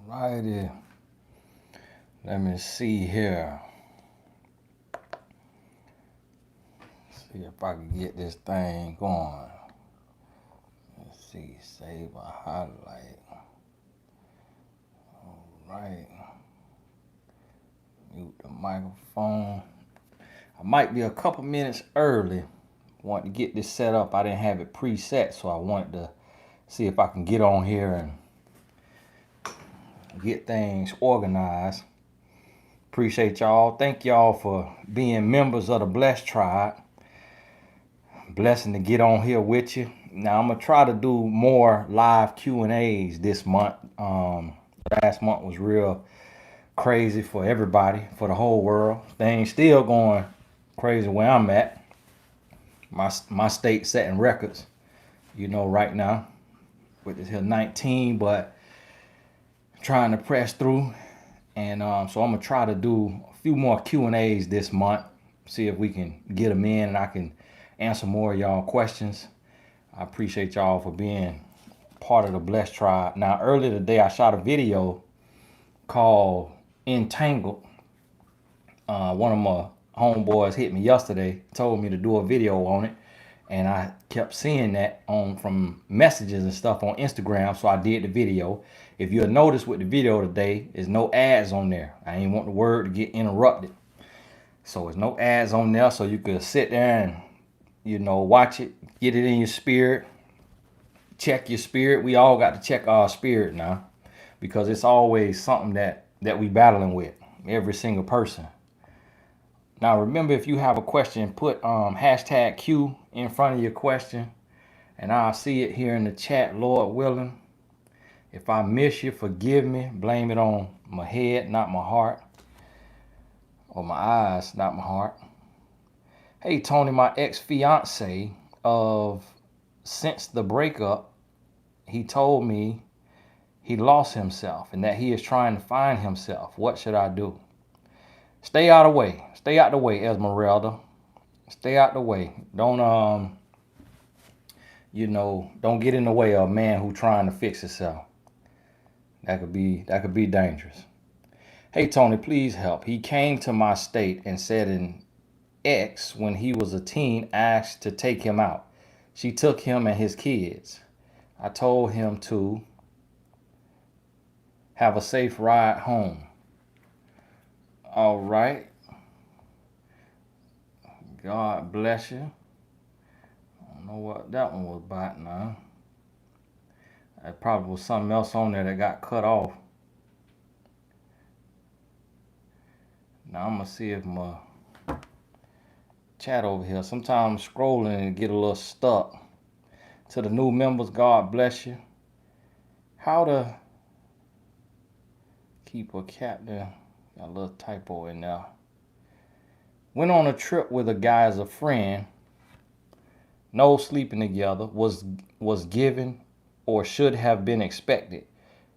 Alrighty. Let me see here. See if I can get this thing going. Let's see. Save a highlight. Alright. Mute the microphone. I might be a couple minutes early. Want to get this set up. I didn't have it preset, so I wanted to see if I can get on here and get things organized. Appreciate y'all. Thank y'all for being members of the Blessed Tribe. Blessing to get on here with you. Now I'm gonna try to do more live Q&As this month. Last month was real crazy for everybody, for the whole world. Things still going crazy where I'm at. My state setting records, right now with this here 19, but trying to press through. And so I'm gonna try to do a few more Q&As this month. See if we can get them in and I can answer more of y'all questions. I appreciate y'all for being part of the Blessed Tribe. Now, earlier today, I shot a video called Entangled. One of my homeboys hit me yesterday, told me to do a video on it. And I kept seeing that from messages and stuff on Instagram, so I did the video. If you'll notice with the video today, there's no ads on there. I ain't want the word to get interrupted. So there's no ads on there, so you could sit there and watch it, get it in your spirit, check your spirit. We all got to check our spirit now, because it's always something that we battling with, every single person. Now remember, if you have a question, put hashtag Q in front of your question, and I'll see it here in the chat, Lord willing. If I miss you, forgive me. Blame it on my head, not my heart, or my eyes, not my heart. Hey, Tony, my ex-fiance since the breakup, he told me he lost himself and that he is trying to find himself. What should I do? Stay out of the way. Stay out the way, Esmeralda. Stay out the way. Don't don't get in the way of a man who trying to fix himself. That could be dangerous. Hey, Tony, please help. He came to my state and said an ex, when he was a teen, asked to take him out. She took him and his kids. I told him to have a safe ride home. All right. God bless you. I don't know what that one was about now. There probably was something else on there that got cut off. Now I'm going to see if my chat over here. Sometimes I'm scrolling and get a little stuck. To the new members, God bless you. How to keep a captain. Got a little typo in there. Went on a trip with a guy as a friend. No sleeping together. Was given or should have been expected.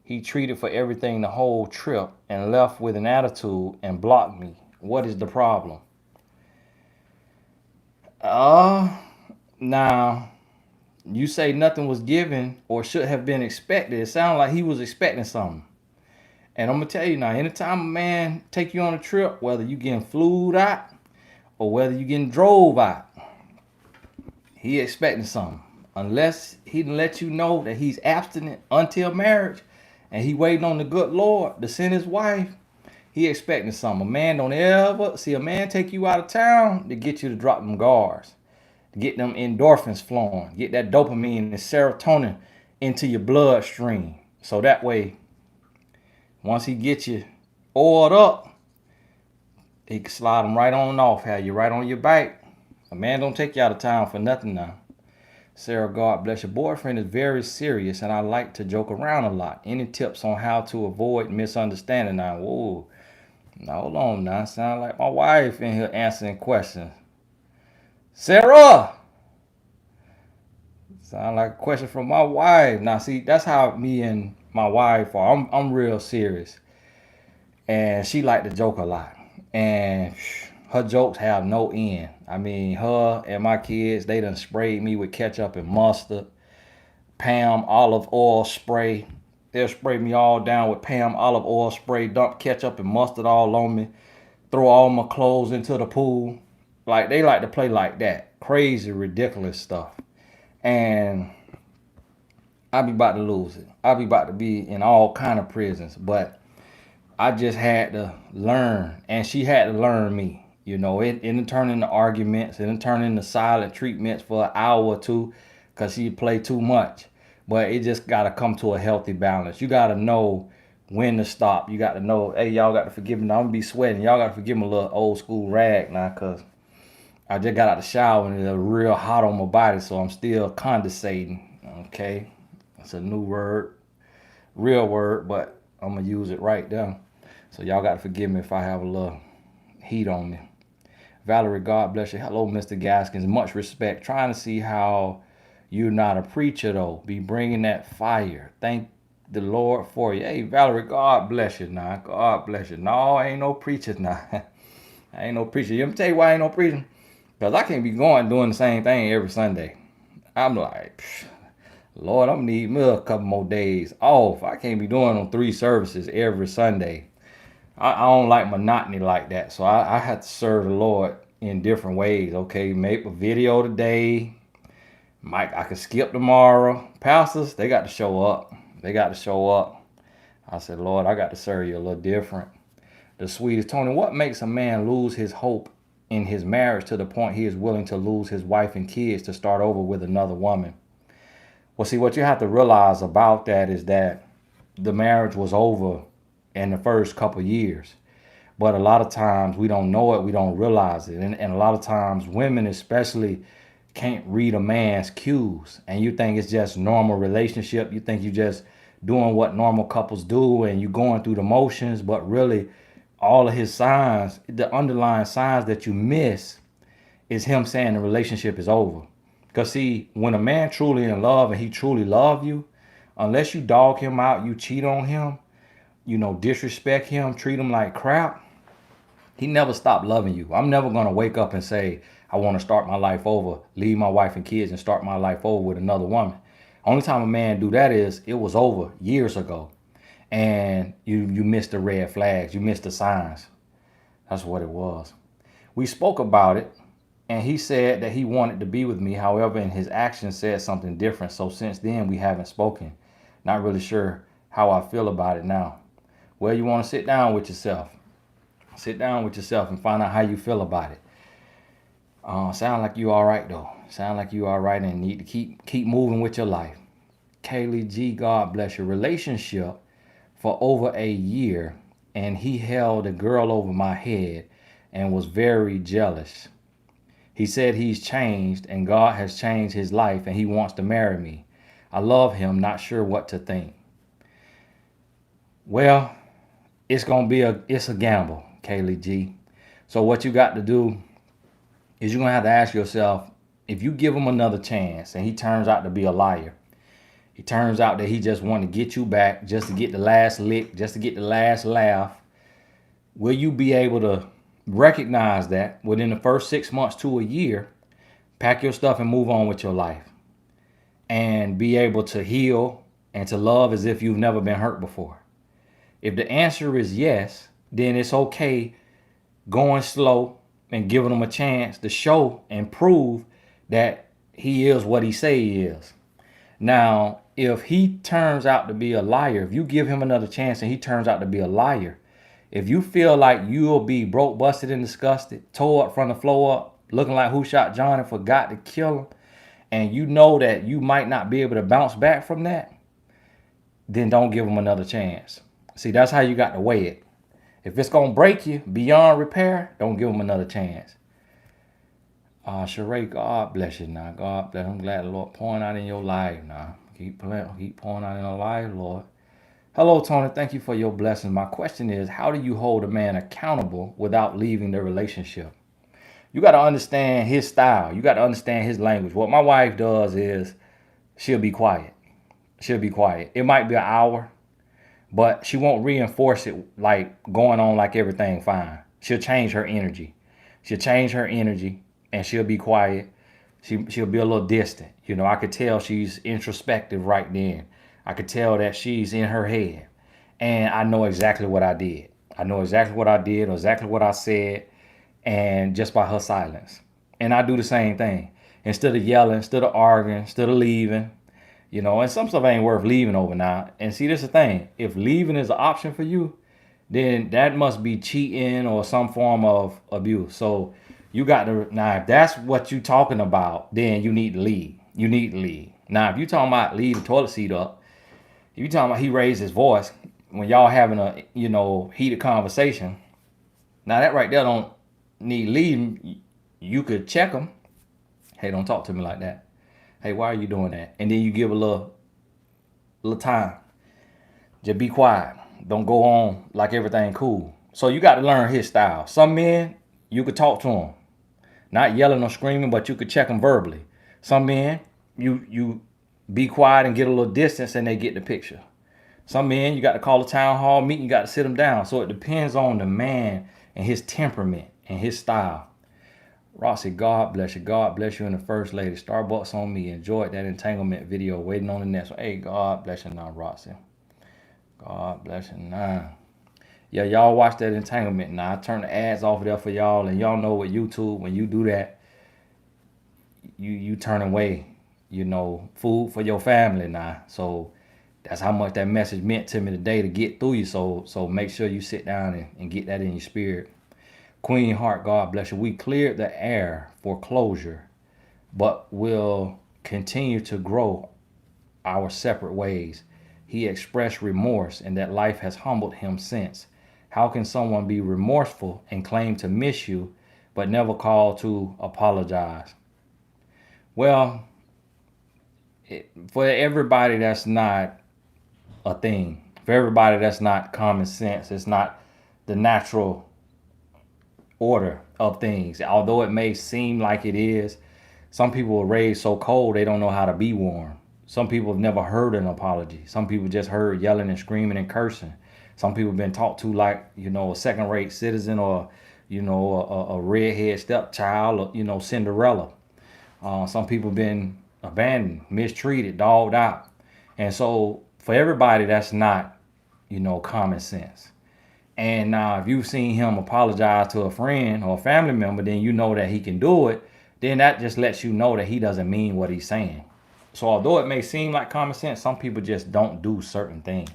He treated for everything the whole trip and left with an attitude and blocked me. What is the problem? Now, you say nothing was given or should have been expected. It sounds like he was expecting something. And I'm going to tell you now, anytime a man take you on a trip, whether you getting flued out or whether you getting drove out, he expecting something. Unless he let you know that he's abstinent until marriage and he waiting on the good Lord to send his wife, he expecting something. A man don't ever see a man take you out of town to get you to drop them guards, to get them endorphins flowing, get that dopamine and serotonin into your bloodstream. So that way, once he gets you oiled up, he can slide them right on off, have you right on your back. A man don't take you out of town for nothing now. Sarah, God bless. Your boyfriend is very serious and I like to joke around a lot. Any tips on how to avoid misunderstanding now? Whoa. Now, hold on now. Sound like my wife in here answering questions. Sarah! Sound like a question from my wife. Now, see, that's how me and my wife are. I'm real serious. And she like to joke a lot. And her jokes have no end. I mean, her and my kids, they done sprayed me with ketchup and mustard, Pam olive oil spray, They'll spray me all down with Pam olive oil spray, dump ketchup and mustard all on me, throw all my clothes into the pool. Like, they like to play like that. Crazy, ridiculous stuff. And I be about to lose it. I be about to be in all kind of prisons. But I just had to learn, and she had to learn me. You know, it didn't turn into arguments. It didn't turn into silent treatments for an hour or two because she play too much. But it just got to come to a healthy balance. You got to know when to stop. You got to know, hey, y'all got to forgive me. Now I'm going to be sweating. Y'all got to forgive me a little old school rag now, because I just got out of the shower and it's real hot on my body, so I'm still condensating. Okay? It's a new word, real word, but I'm going to use it right there. So y'all got to forgive me if I have a little heat on me. Valerie, God bless you. Hello, Mr. Gaskins. Much respect. Trying to see how you're not a preacher, though. Be bringing that fire. Thank the Lord for you. Hey, Valerie, God bless you now. God bless you. No, I ain't no preacher now. I ain't no preacher. Let me tell you why I ain't no preacher. Because I can't be going doing the same thing every Sunday. I'm like, Lord, I'm going to need me a couple more days off. I can't be doing on 3 services every Sunday. I don't like monotony like that. So I had to serve the Lord in different ways. Okay, make a video today. I could skip tomorrow. Pastors, they got to show up. They got to show up. I said, Lord, I got to serve you a little different. The sweetest Tony, what makes a man lose his hope in his marriage to the point he is willing to lose his wife and kids to start over with another woman? Well, see, what you have to realize about that is that the marriage was over in the first couple years. But a lot of times we don't know it, we don't realize it. And a lot of times women especially can't read a man's cues. And you think it's just normal relationship. You think you just doing what normal couples do and you going through the motions. But really, all of his signs, the underlying signs that you miss is him saying the relationship is over. Because see, when a man truly in love and he truly love you, unless you dog him out, you cheat on him, you know, disrespect him, treat him like crap, he never stopped loving you. I'm never going to wake up and say, I want to start my life over, leave my wife and kids and start my life over with another woman. Only time a man do that is it was over years ago. And you missed the red flags. You missed the signs. That's what it was. We spoke about it. And he said that he wanted to be with me. However, in his actions said something different. So since then, we haven't spoken. Not really sure how I feel about it now. Well, you want to sit down with yourself. Sit down with yourself and find out how you feel about it. Sound like you all right, though. Sound like you all right and need to keep moving with your life. Kaylee G, God bless your relationship for over a year. And he held a girl over my head and was very jealous. He said he's changed and God has changed his life and he wants to marry me. I love him, not sure what to think. Well, it's a gamble, Kaylee G. So what you got to do is you're going to have to ask yourself, if you give him another chance and he turns out to be a liar, he turns out that he just wanted to get you back just to get the last lick, just to get the last laugh, will you be able to recognize that within the first 6 months to a year, pack your stuff and move on with your life and be able to heal and to love as if you've never been hurt before? If the answer is yes, then it's okay going slow and giving him a chance to show and prove that he is what he say he is. Now, if he turns out to be a liar, if you give him another chance and he turns out to be a liar, if you feel like you'll be broke, busted, and disgusted, tore up from the floor up, looking like who shot John and forgot to kill him, and you know that you might not be able to bounce back from that, then don't give him another chance. See, that's how you got to weigh it. If it's going to break you beyond repair, don't give him another chance. Sheree, God bless you now. God bless. I'm glad the Lord pouring out in your life now. Keep pouring out in your life, Lord. Hello, Tony. Thank you for your blessings. My question is, how do you hold a man accountable without leaving the relationship? You got to understand his style. You got to understand his language. What my wife does is she'll be quiet. She'll be quiet. It might be an hour, but she won't reinforce it like going on like everything fine. She'll change her energy. She'll change her energy and she'll be quiet. She'll be a little distant. You know, I could tell she's introspective right then. I could tell that she's in her head. And I know exactly what I did. I know exactly what I did or exactly what I said, and just by her silence. And I do the same thing. Instead of yelling, instead of arguing, instead of leaving, and some stuff ain't worth leaving over now. And see, this is the thing. If leaving is an option for you, then that must be cheating or some form of abuse. So you got to, now if that's what you talking about, then you need to leave. You need to leave. Now if you talking about leave the toilet seat up, if you talking about he raised his voice when y'all having a heated conversation, now that right there don't need leaving. You could check him. Hey, don't talk to me like that. Hey, why are you doing that? And then you give a little time. Just be quiet. Don't go on like everything cool. So you got to learn his style. Some men, you could talk to them. Not yelling or screaming, but you could check them verbally. Some men, you be quiet and get a little distance and they get the picture. Some men, you got to call a town hall meeting, you got to sit them down. So it depends on the man and his temperament and his style. Rossi, God bless you. God bless you and the first lady. Starbucks on me. Enjoyed that entanglement video. Waiting on the next one. Hey, God bless you now, Rossi. God bless you now. Yeah, y'all watch that entanglement now. I turn the ads off of there for y'all, and y'all know with YouTube, when you do that, you turn away, food for your family now. So that's how much that message meant to me today to get through you. So make sure you sit down and get that in your spirit. Queen Heart, God bless you. We cleared the air for closure, but will continue to grow our separate ways. He expressed remorse and that life has humbled him since. How can someone be remorseful and claim to miss you, but never call to apologize? Well, for everybody, that's not a thing. For everybody, that's not common sense. It's not the natural order of things. Although it may seem like it is, some people are raised so cold they don't know how to be warm. Some people have never heard an apology. Some people just heard yelling and screaming and cursing. Some people have been taught to like, a second-rate citizen or, a redhead stepchild or, Cinderella. Some people have been abandoned, mistreated, dogged out. And so for everybody, that's not, common sense. And now if you've seen him apologize to a friend or a family member, then you know that he can do it. Then that just lets you know that he doesn't mean what he's saying. So although it may seem like common sense, some people just don't do certain things.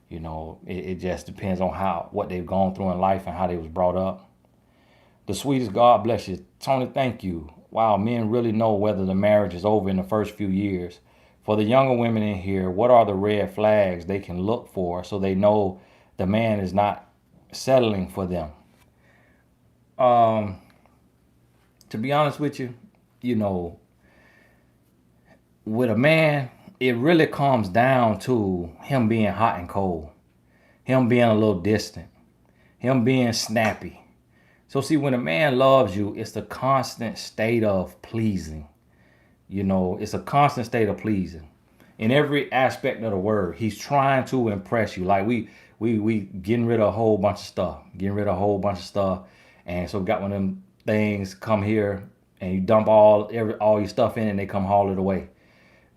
It just depends on what they've gone through in life and how they was brought up. The sweetest, God bless you. Tony, thank you. Wow, men really know whether the marriage is over in the first few years. For the younger women in here, what are the red flags they can look for so they know the man is not settling for them? To be honest with you, with a man, it really comes down to him being hot and cold, him being a little distant, him being snappy. So see, when a man loves you, it's the constant state of pleasing. It's a constant state of pleasing in every aspect of the word. He's trying to impress you. Like we getting rid of a whole bunch of stuff, and so got one of them things come here and you dump all your stuff in and they come haul it away.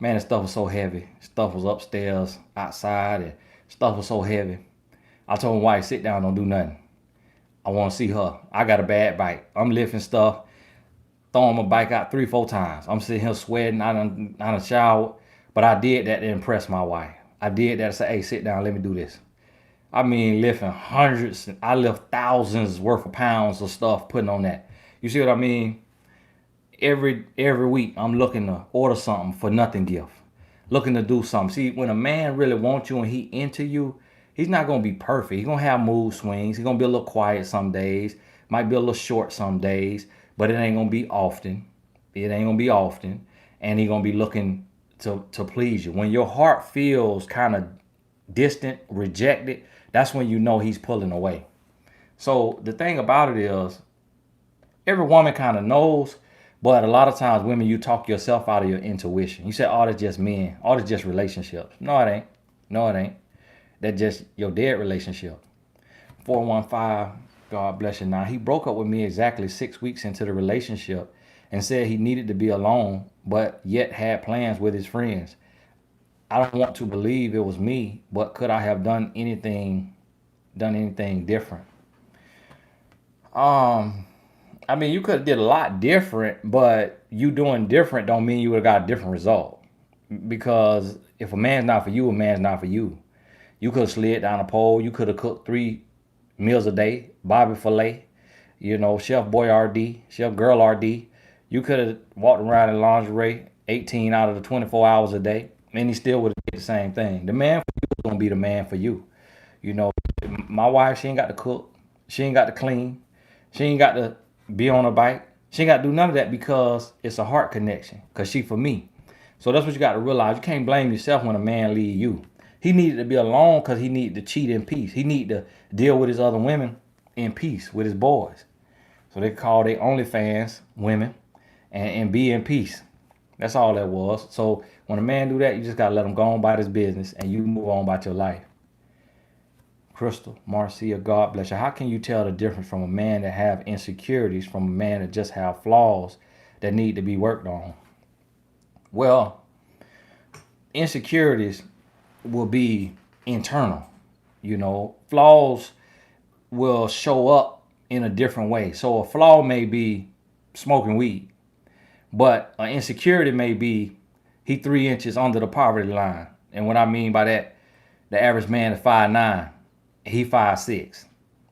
Man, the stuff was so heavy. Stuff was upstairs, outside, and stuff was so heavy. I told my wife, sit down, don't do nothing. I want to see her. I got a bad bike. I'm lifting stuff, throwing my bike out 3-4 times. I'm sitting here sweating. I done showered. But I did that to impress my wife. I did that to say, hey, sit down, let me do this. I mean, lifting hundreds, I lift thousands worth of pounds of stuff, putting on that. You see what I mean? Every week, I'm looking to order something for nothing gift. Looking to do something. See, when a man really wants you and he into you, he's not going to be perfect. He's going to have mood swings. He's going to be a little quiet some days. Might be a little short some days. But it ain't going to be often. And he's going to be looking to please you. When your heart feels kind of distant, rejected, that's when you know he's pulling away. So the thing about it is, every woman kind of knows, but a lot of times women, you talk yourself out of your intuition. You say, oh, that's just men. Oh, that's just relationships. No, it ain't. That's just your dead relationship. 415, God bless you. Now, he broke up with me exactly 6 weeks into the relationship and said he needed to be alone, but yet had plans with his friends. I don't want to believe it was me, but could I have done anything different? Um, I mean, you could have did a lot different, but you doing different don't mean you would have got a different result. Because if a man's not for you, a man's not for you. You could have slid down a pole. You could have cooked 3 meals a day, Bobby Filet, Chef Boyardee, Chef Girl RD. You could have walked around in lingerie 18 out of the 24 hours a day, and he still would have did the same thing. The man for you is gonna be the man for you. You know, my wife, she ain't got to cook, she ain't got to clean, she ain't got to be on a bike, she ain't got to do none of that because it's a heart connection. Cause she for me. So that's what you got to realize. You can't blame yourself when a man leave you. He needed to be alone because he needed to cheat in peace. He needed to deal with his other women in peace with his boys. So they call their OnlyFans women and be in peace. That's all that was. So when a man do that, you just gotta let him go on about his business and you move on about your life. Crystal, Marcia, God bless you. How can you tell the difference from a man that have insecurities from a man that just have flaws that need to be worked on? Well, insecurities will be internal. Flaws will show up in a different way. So a flaw may be smoking weed, but an insecurity may be he 3 inches under the poverty line. And what I mean by that, the average man is 5'9", he 5'6".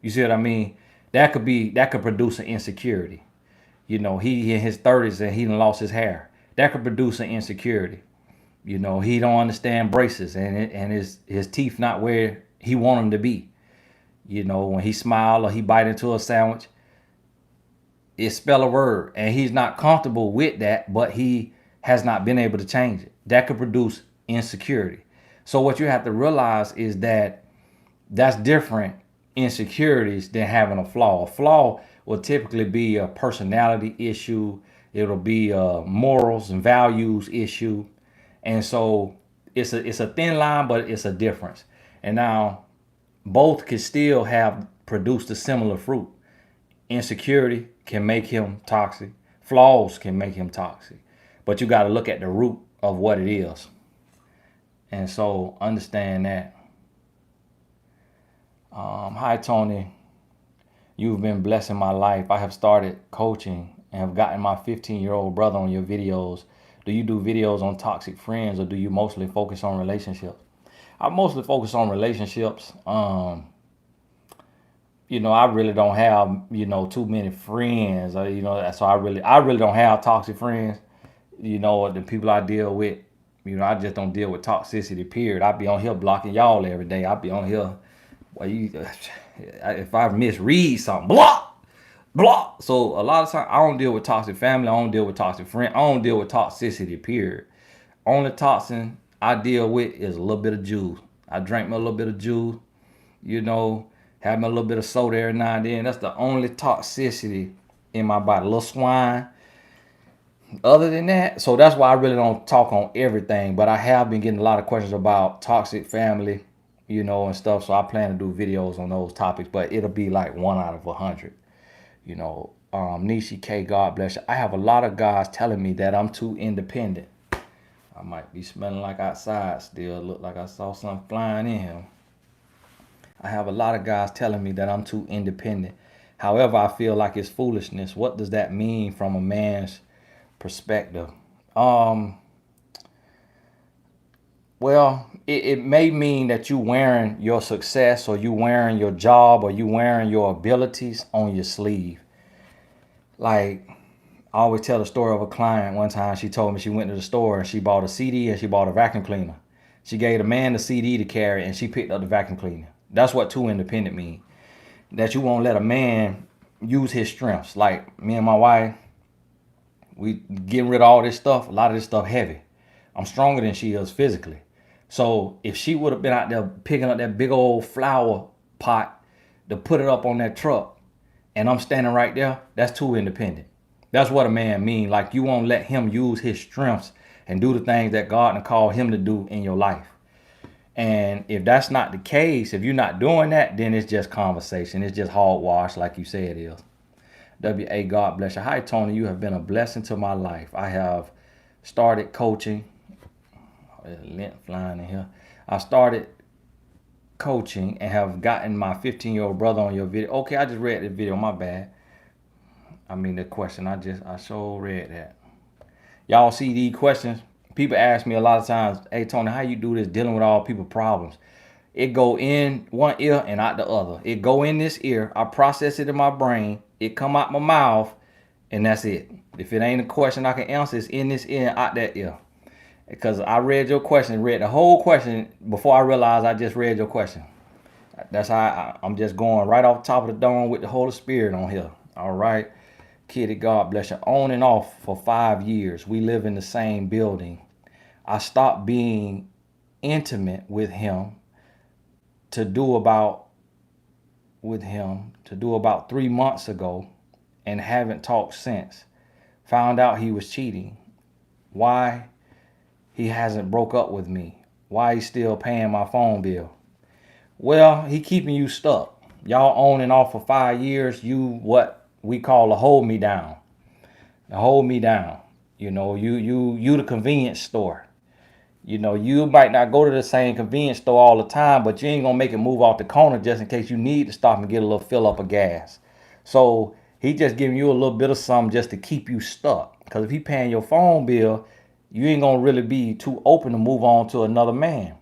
You see what I mean? That could produce an insecurity. He in his 30s and he done lost his hair. That could produce an insecurity. He don't understand braces and his teeth not where he want them to be. When he smile or he bite into a sandwich, it spell a word and he's not comfortable with that, but he has not been able to change it. That could produce insecurity. So what you have to realize is that that's different insecurities than having a flaw. A flaw will typically be a personality issue. It'll be a morals and values issue. And so it's a thin line, but it's a difference. And now both can still have produced a similar fruit. Insecurity can make him toxic. Flaws can make him toxic. But you got to look at the root of what it is. And so understand that. Hi, Tony. You've been blessing my life. I have started coaching and have gotten my 15-year-old brother on your videos. Do you do videos on toxic friends or do you mostly focus on relationships? I mostly focus on relationships. I really don't have, too many friends. So I really don't have toxic friends. The people I deal with, I just don't deal with toxicity, period. I be on here blocking y'all every day. I be on here, if I misread something, block. So a lot of times I don't deal with toxic family. I don't deal with toxic friends. I don't deal with toxicity, period. Only toxin I deal with is a little bit of juice. I drink me a little bit of juice, have me a little bit of soda every now and then. That's the only toxicity in my body. A little swine. Other than that, so that's why I really don't talk on everything. But I have been getting a lot of questions about toxic family, and stuff. So I plan to do videos on those topics, but it'll be like 1 out of 100. Nishi K, God bless you. I have a lot of guys telling me that I'm too independent. I might be smelling like outside still. Look like I saw something flying in here. I have a lot of guys telling me that I'm too independent. However, I feel like it's foolishness. What does that mean from a man's perspective? Well, it may mean that you wearing your success or you wearing your job or you wearing your abilities on your sleeve. Like, I always tell the story of a client. One time she told me she went to the store and she bought a CD and she bought a vacuum cleaner. She gave the man the CD to carry and she picked up the vacuum cleaner. That's what too independent means. That you won't let a man use his strengths. Like me and my wife, we getting rid of all this stuff. A lot of this stuff heavy. I'm stronger than she is physically. So if she would have been out there picking up that big old flower pot to put it up on that truck and I'm standing right there, that's too independent. That's what a man means. Like you won't let him use his strengths and do the things that God and called him to do in your life. And if that's not the case, if you're not doing that, then it's just conversation. It's just hogwash like you say it is. W.A. God bless you. Hi, Tony. You have been a blessing to my life. I have started coaching. There's lint flying in here. I started coaching and have gotten my 15-year-old brother on your video. Okay, I just read the video. My bad. I mean the question. I sure read that. Y'all see these questions? People ask me a lot of times, "Hey Tony, how you do this dealing with all people's problems?" It go in one ear and out the other. It go in this ear. I process it in my brain. It come out my mouth, and that's it. If it ain't a question I can answer, it's in this ear and out that ear. Because I read your question, read the whole question before I realized I just read your question. That's how I'm just going right off the top of the dome with the Holy Spirit on here. All right. Kitty, God bless you. On and off for 5 years. We live in the same building. I stopped being intimate with him to do about 3 months ago and haven't talked since. Found out he was cheating. Why he hasn't broke up with me? Why he's still paying my phone bill? Well, he keeping you stuck. Y'all on and off for 5 years. You what we call a hold me down. Hold me down. You know, you the convenience store. You know, you might not go to the same convenience store all the time, but you ain't gonna make it move off the corner just in case you need to stop and get a little fill up of gas. So he just giving you a little bit of something just to keep you stuck. Because if he paying your phone bill, you ain't gonna really be too open to move on to another man.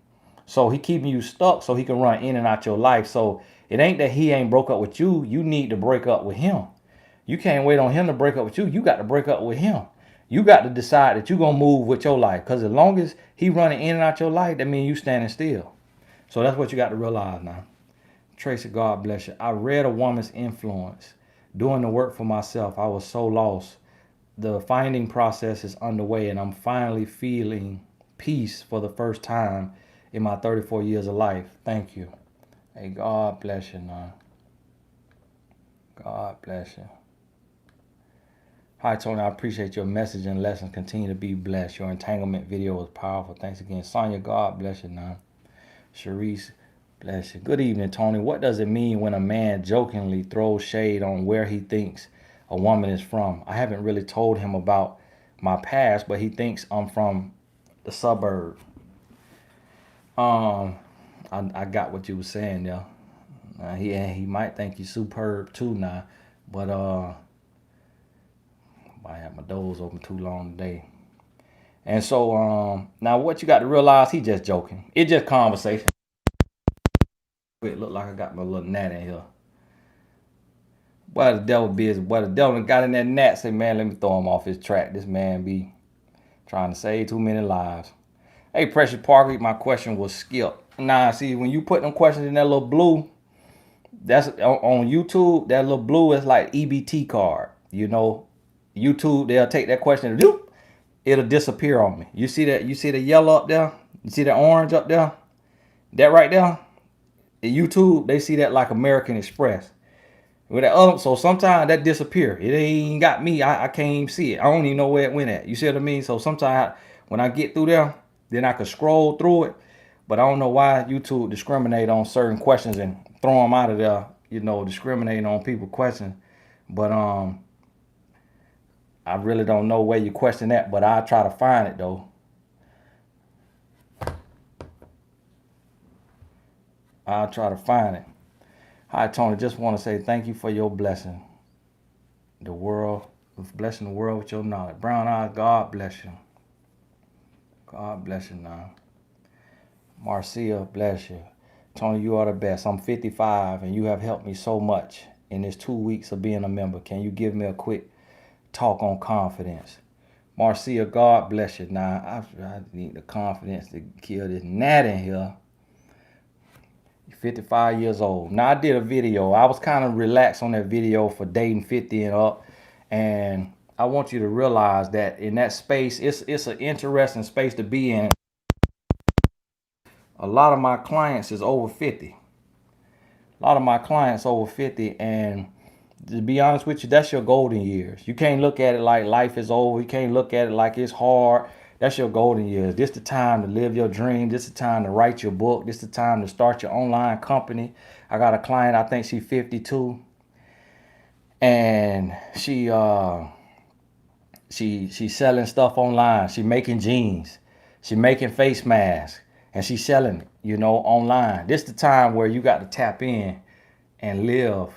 So he keeping you stuck so he can run in and out your life. So it ain't that he ain't broke up with you. You need to break up with him. You can't wait on him to break up with you. You got to break up with him. You got to decide that you're going to move with your life. Because as long as he running in and out your life, that means you standing still. So that's what you got to realize now. Tracy, God bless you. I read A Woman's Influence. Doing the work for myself, I was so lost. The finding process is underway, and I'm finally feeling peace for the first time in my 34 years of life. Thank you. Hey, God bless you now. God bless you. Hi, Tony. I appreciate your message and lessons. Continue to be blessed. Your entanglement video was powerful. Thanks again. Sonia, God bless you now. Sharice, bless you. Good evening, Tony. What does it mean when a man jokingly throws shade on where he thinks a woman is from? I haven't really told him about my past, but he thinks I'm from the suburb. I got what you were saying there. He might think you're superb too now, but I had my doors open too long today. And so now what you got to realize, he just joking. It's just conversation. It look like I got my little gnat in here. Boy, the devil busy. Boy, the devil got in that gnat. Say, man, let me throw him off his track. This man be trying to save too many lives. Hey, Precious Parker, my question was skipped. Nah, see, when you put them questions in that little blue, that's on YouTube. That little blue is like EBT card. You know, YouTube, they'll take that question and it'll disappear on me. You see that? You see the yellow up there? You see the orange up there? That right there? The YouTube, they see that like American Express. With that so sometimes that disappear. It ain't got me. I can't even see it. I don't even know where it went at. You see what I mean? So sometimes when I get through there, then I can scroll through it. But I don't know why YouTube discriminate on certain questions and throw them out of there. You know, discriminating on people's questions. But I really don't know where you question that, but I'll try to find it though. I'll try to find it. Hi, Tony. Just want to say thank you for your blessing. Blessing the world with your knowledge. Brown eyes, God bless you. God bless you now. Marcia, bless you. Tony, you are the best. I'm 55 and you have helped me so much in this 2 weeks of being a member. Can you give me a quick talk on confidence? Marcia, God bless you. Now, I need the confidence to kill this gnat in here. 55 years old. Now, I did a video. I was kind of relaxed on that video for dating 50 and up. And I want you to realize that in that space, it's an interesting space to be in. A lot of my clients is over 50. A lot of my clients over 50, and to be honest with you, that's your golden years. You can't look at it like life is over. You can't look at it like it's hard. That's your golden years. This the time to live your dream. This the time to write your book. This the time to start your online company. I got a client, I think she's 52, and she's selling stuff online. She making jeans. She making face masks and she's selling it, online. This the time where you got to tap in and live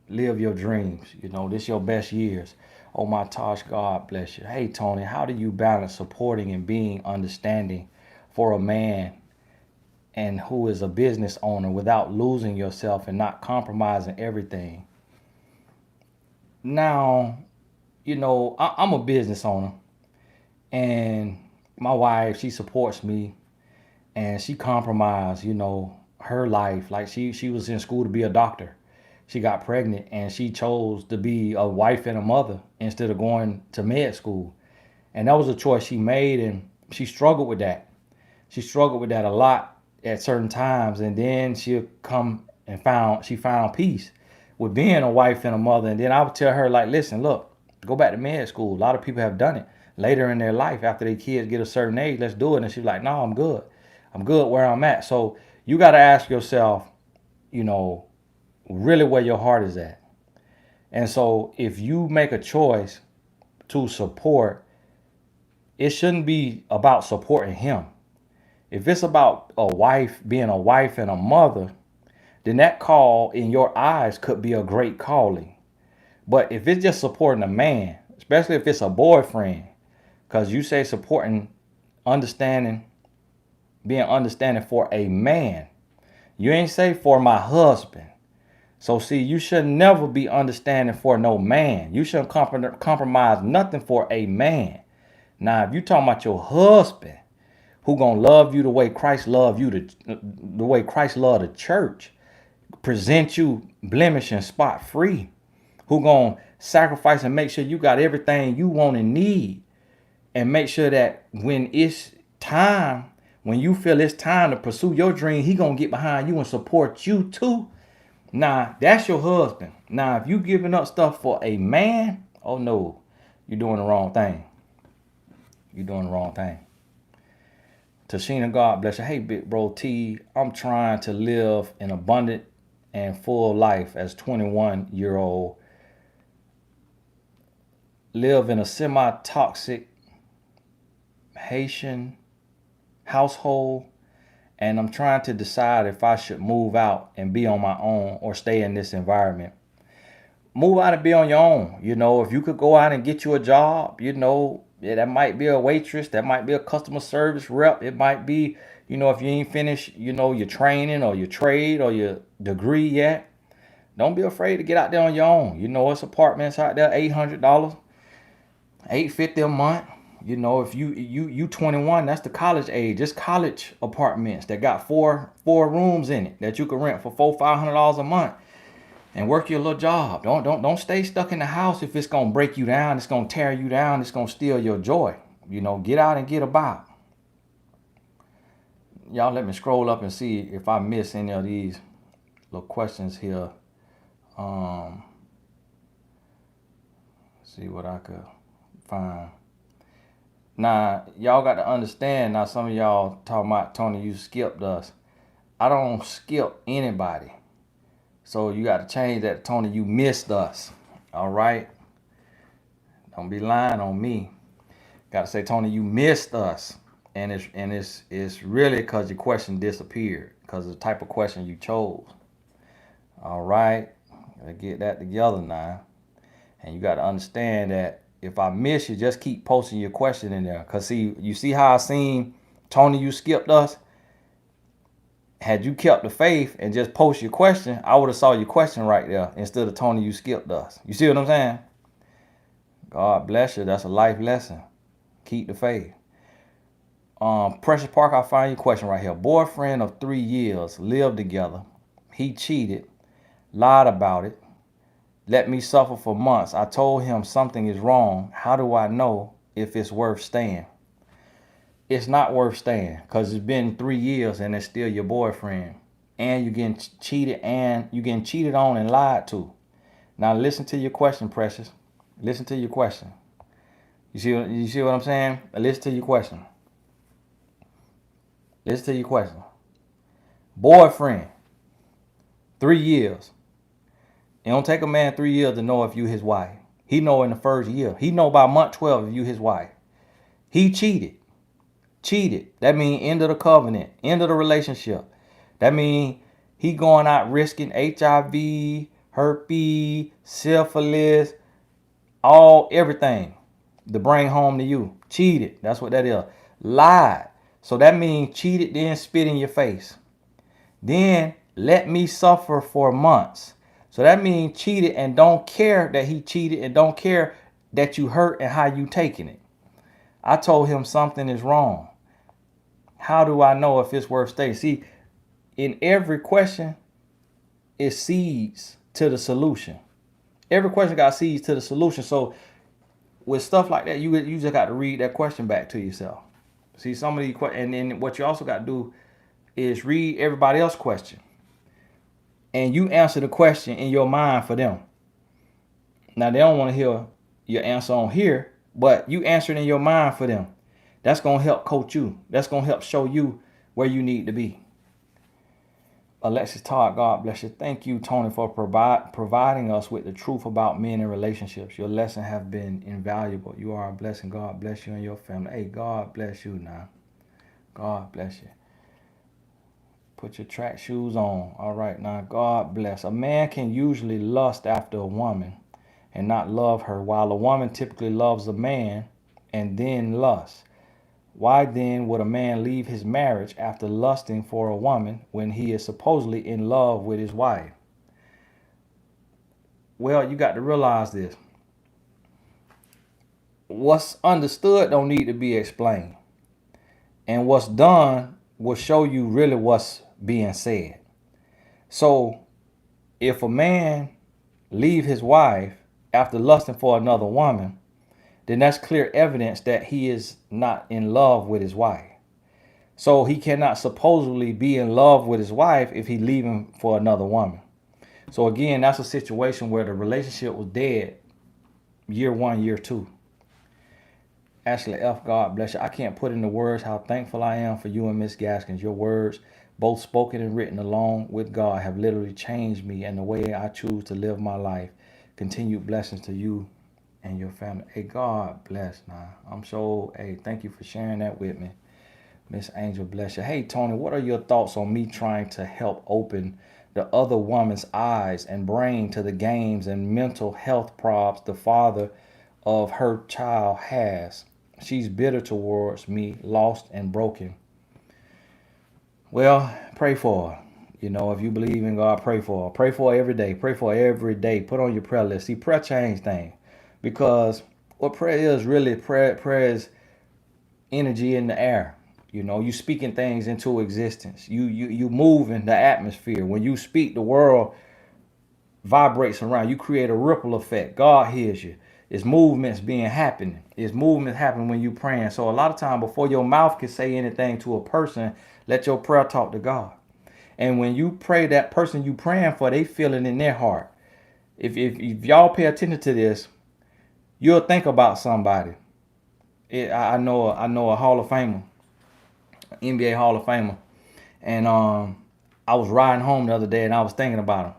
your dreams. This your best years. Oh my Tosh, God bless you. Hey Tony, how do you balance supporting and being understanding for a man and who is a business owner without losing yourself and not compromising everything? Now, I'm a business owner, and my wife, she supports me, and she compromised, her life. Like she was in school to be a doctor. She got pregnant and she chose to be a wife and a mother instead of going to med school. And that was a choice she made, and she struggled with that. She struggled with that a lot at certain times, and then she'll come and she found peace with being a wife and a mother. And then I would tell her, like, listen, look, go back to med school. A lot of people have done it later in their life after their kids get a certain age. Let's do it. And she's like, no, I'm good. I'm good where I'm at. So you got to ask yourself, really where your heart is at. And so if you make a choice to support, it shouldn't be about supporting him. If it's about a wife being a wife and a mother, then that call in your eyes could be a great calling. But if it's just supporting a man, especially if it's a boyfriend, because you say supporting, understanding, being understanding for a man, you ain't say for my husband. So see, you should never be understanding for no man. You shouldn't compromise nothing for a man. Now, if you talking about your husband, who gonna love you the way Christ loved you, the way Christ loved the church, present you blemish and spot free, who gonna sacrifice and make sure you got everything you want and need, and make sure that when it's time, when you feel it's time to pursue your dream, he gonna get behind you and support you too. Now, that's your husband. Now, if you giving up stuff for a man, oh no, you're doing the wrong thing. You're doing the wrong thing. Tashina, God bless you. Hey, big bro T, I'm trying to live an abundant and full life as 21-year-old. Live in a semi-toxic Haitian household, and I'm trying to decide if I should move out and be on my own or stay in this environment. Move out and be on your own. If you could go out and get you a job, that might be a waitress, that might be a customer service rep. It might be, if you ain't finished, your training or your trade or your degree yet, don't be afraid to get out there on your own. It's apartments out there, $800, $850 a month. If you 21, that's the college age. It's college apartments that got four rooms in it that you can rent for $500 a month and work your little job. Don't stay stuck in the house if it's gonna break you down, it's gonna tear you down, it's gonna steal your joy. Get out and get about. Y'all let me scroll up and see if I miss any of these little questions here. See what I could find. Now, y'all got to understand, now some of y'all talking about, Tony, you skipped us. I don't skip anybody. So you got to change that, Tony, you missed us. All right? Don't be lying on me. Got to say, Tony, you missed us. And it's really because your question disappeared, because of the type of question you chose. All right? Gotta get that together now. And you got to understand that if I miss you, just keep posting your question in there. Because you see how I seen, Tony, you skipped us? Had you kept the faith and just post your question, I would have saw your question right there instead of, Tony, you skipped us. You see what I'm saying? God bless you. That's a life lesson. Keep the faith. Precious Park, I find your question right here. Boyfriend of 3 years, lived together. He cheated, lied about it, let me suffer for months. I told him something is wrong. How do I know if it's worth staying? It's not worth staying because it's been 3 years and it's still your boyfriend. And you're getting cheated on and lied to. Now listen to your question, Precious. Listen to your question. You see what I'm saying? Listen to your question. Listen to your question. Boyfriend, 3 years. It don't take a man 3 years to know if you his wife. He know in the first year. He know by month 12 if you his wife. He cheated Cheated. That means end of the covenant, end of the relationship. That means he going out risking HIV, herpes, syphilis, everything to bring home to you. Cheated. That's what that is. Lied. So that means cheated, then spit in your face. Then let me suffer for months. So that means cheated and don't care that he cheated and don't care that you hurt and how you taking it. I told him something is wrong. How do I know if it's worth staying? See, in every question, it seeds to the solution. Every question got seeds to the solution. So with stuff like that, you just got to read that question back to yourself. See, some of these questions, and then what you also got to do is read everybody else's question. And you answer the question in your mind for them. Now, they don't want to hear your answer on here, but you answer it in your mind for them. That's going to help coach you. That's going to help show you where you need to be. Alexis Todd, God bless you. Thank you, Tony, for providing us with the truth about men and relationships. Your lesson have been invaluable. You are a blessing. God bless you and your family. Hey, God bless you now. God bless you. Put your track shoes on. All right, now, God bless. A man can usually lust after a woman and not love her, while a woman typically loves a man and then lusts. Why then would a man leave his marriage after lusting for a woman when he is supposedly in love with his wife? Well, you got to realize this. What's understood don't need to be explained. And what's done will show you really what's being said. So if a man leave his wife after lusting for another woman, then that's clear evidence that he is not in love with his wife. So he cannot supposedly be in love with his wife if he leaving for another woman. So again, that's a situation where the relationship was dead year 1, year 2. Ashley F., God bless you. I can't put into words how thankful I am for you and Miss Gaskins. Your words, both spoken and written along with God, have literally changed me and the way I choose to live my life. Continued blessings to you and your family. Hey, God bless now. Thank you for sharing that with me. Miss Angel, bless you. Hey, Tony, what are your thoughts on me trying to help open the other woman's eyes and brain to the games and mental health problems the father of her child has? She's bitter towards me, lost and broken. Well, pray for her. You know, if you believe in God, pray for her. Pray for her every day. Pray for her every day. Put on your prayer list. See, prayer change things. Because what prayer is really, prayer is energy in the air. You know, you speaking things into existence. You move in the atmosphere. When you speak, the world vibrates around. You create a ripple effect. God hears you. It's movements happening. It's movements happening when you praying. So a lot of time before your mouth can say anything to a person, let your prayer talk to God. And when you pray, that person you praying for, they feel it in their heart. If y'all pay attention to this, you'll think about somebody. I know a Hall of Famer, NBA Hall of Famer, and I was riding home the other day and I was thinking about him.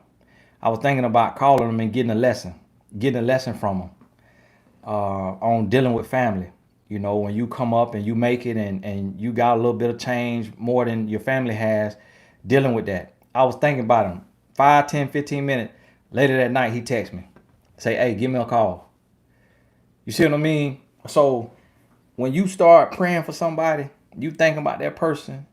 I was thinking about calling him and getting a lesson from him on dealing with family. You know, when you come up and you make it and you got a little bit of change more than your family has, dealing with that. I was thinking about him. 5, 10, 15 minutes later that night, he texted me. Say, hey, give me a call. You see what I mean? So when you start praying for somebody, you think about that person,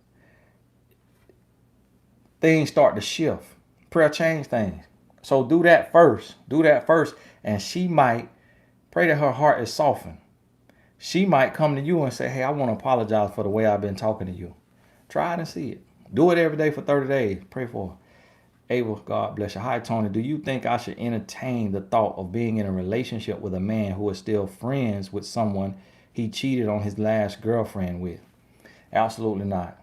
things start to shift. Prayer change things. So do that first. And she might pray that her heart is softened. She might come to you and say, hey, I want to apologize for the way I've been talking to you. Try it and see it. Do it every day for 30 days. Pray for her. Abel, God bless you. Hi, Tony. Do you think I should entertain the thought of being in a relationship with a man who is still friends with someone he cheated on his last girlfriend with? Absolutely not.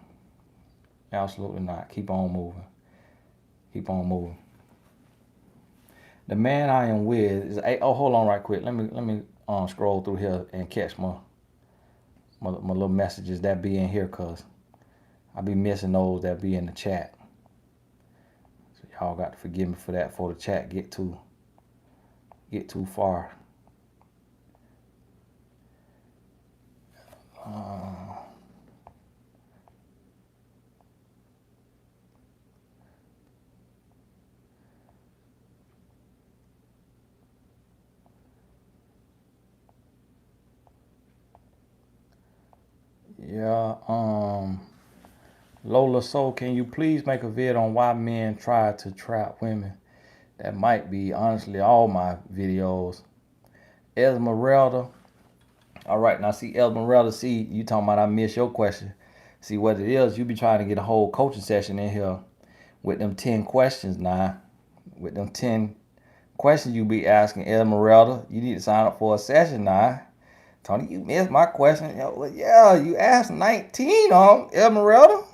Absolutely not. Keep on moving. Keep on moving. The man I am with is. Oh, hold on, right quick. Let me scroll through here and catch my little messages that be in here, cause I be missing those that be in the chat. So y'all got to forgive me for that. Before the chat get too far. Yeah. Lola Soul, can you please make a vid on why men try to trap women? That might be honestly all my videos. Esmeralda. All right, now see Esmeralda, see you talking about I missed your question. See what it is, you be trying to get a whole coaching session in here with them 10 questions now. With them 10 questions you be asking Esmeralda. You need to sign up for a session now. Tony, you missed my question. Yeah, you asked 19 on Esmeralda.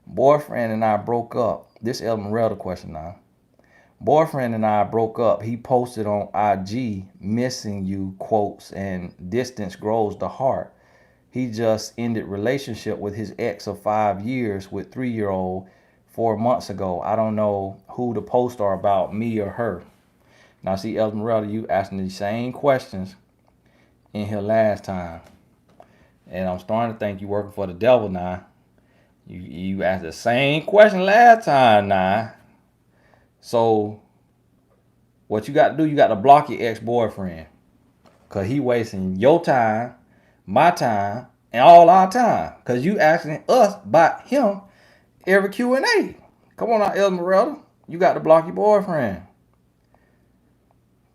Boyfriend and I broke up. This Esmeralda question now. Boyfriend and I broke up. He posted on IG, missing you quotes and distance grows the heart. He just ended relationship with his ex of 5 years with 3-year-old 4 months ago. I don't know who the posts are about, me or her. Now see Esmeralda, you asking the same questions in here last time. And I'm starting to think you working for the devil now. You asked the same question last time now. So what you got to do, you got to block your ex-boyfriend. Because he wasting your time, my time, and all our time. Because you asking us about him every Q&A. Come on now, Esmeralda. You got to block your boyfriend.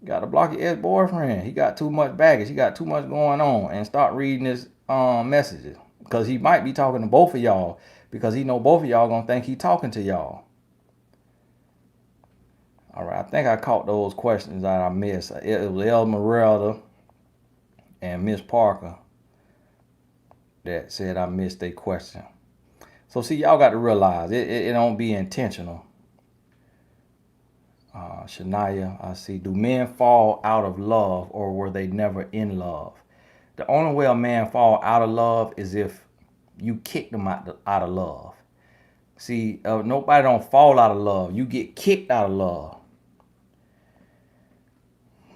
You got to block your ex-boyfriend. He got too much baggage. He got too much going on. And start reading his messages. Because he might be talking to both of y'all. Because he know both of y'all going to think he talking to y'all. All right, I think I caught those questions that I missed. It was Esmeralda and Miss Parker that said I missed a question. So see, y'all got to realize it don't be intentional. Shania, I see. Do men fall out of love or were they never in love? The only way a man fall out of love is if you kick them out of love. See, nobody don't fall out of love. You get kicked out of love.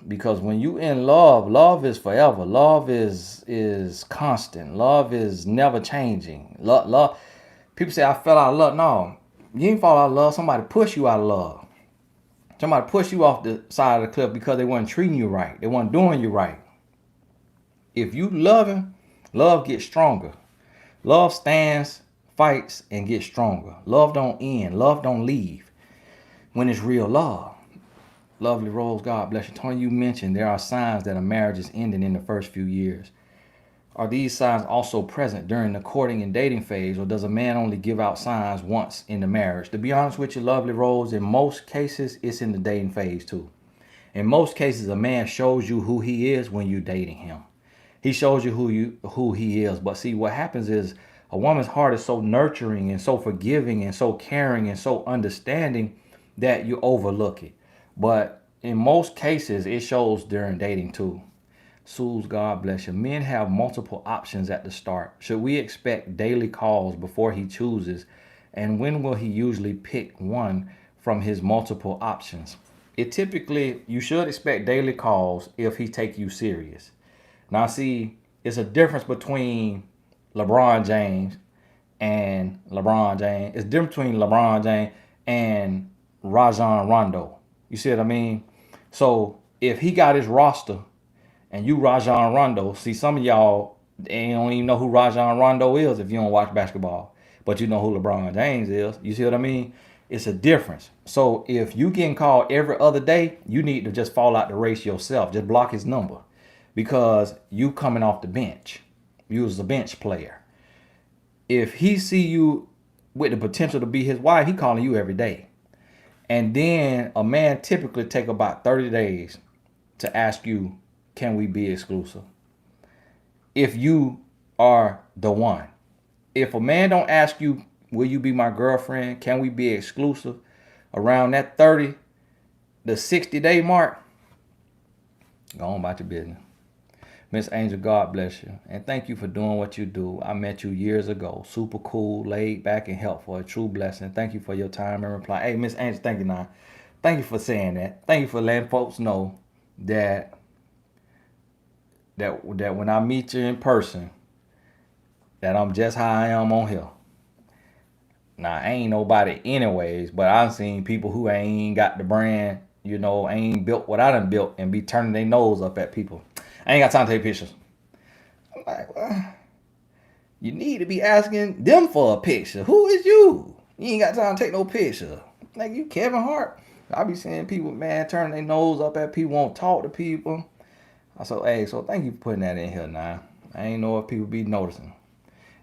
Because when you in love, love is forever. Love is constant. Love is never changing. Love. People say I fell out of love. No, you ain't fall out of love. Somebody push you out of love. Somebody push you off the side of the cliff because they weren't treating you right. They weren't doing you right. If you love him, love gets stronger. Love stands, fights, and gets stronger. Love don't end. Love don't leave when it's real love. Lovely Rose, God bless you. Tony, you mentioned there are signs that a marriage is ending in the first few years. Are these signs also present during the courting and dating phase, or does a man only give out signs once in the marriage? To be honest with you, Lovely Rose, in most cases, it's in the dating phase too. In most cases, a man shows you who he is when you're dating him. He shows you who he is. But see, what happens is a woman's heart is so nurturing and so forgiving and so caring and so understanding that you overlook it. But in most cases, it shows during dating too. Sue's, God bless you. Men have multiple options at the start. Should we expect daily calls before he chooses? And when will he usually pick one from his multiple options? You should expect daily calls if he take you serious. Now see, it's a difference between LeBron James and LeBron James. It's different between LeBron James and Rajon Rondo. You see what I mean? So if he got his roster and you Rajon Rondo, see some of y'all they don't even know who Rajon Rondo is if you don't watch basketball, but you know who LeBron James is. You see what I mean? It's a difference. So if you getting called every other day, you need to just fall out the race yourself. Just block his number because you coming off the bench. You was a bench player. If he see you with the potential to be his wife, he calling you every day. And then a man typically take about 30 days to ask you, can we be exclusive? If you are the one. If a man don't ask you, will you be my girlfriend? Can we be exclusive? Around that 30 the 60-day mark, go on about your business. Miss Angel, God bless you. And thank you for doing what you do. I met you years ago. Super cool, laid back, and helpful. A true blessing. Thank you for your time and reply. Hey, Miss Angel, thank you now. Thank you for saying that. Thank you for letting folks know that when I meet you in person, that I'm just how I am on here. Now, I ain't nobody anyways, but I've seen people who ain't got the brand, ain't built what I done built and be turning their nose up at people. I ain't got time to take pictures. I'm like, well, You need to be asking them for a picture. Who is you? You ain't got time to take no picture. Like you Kevin Hart. I be seeing people, man, turn their nose up at people, won't talk to people. I said, hey, so thank you for putting that in here now. I ain't know if people be noticing.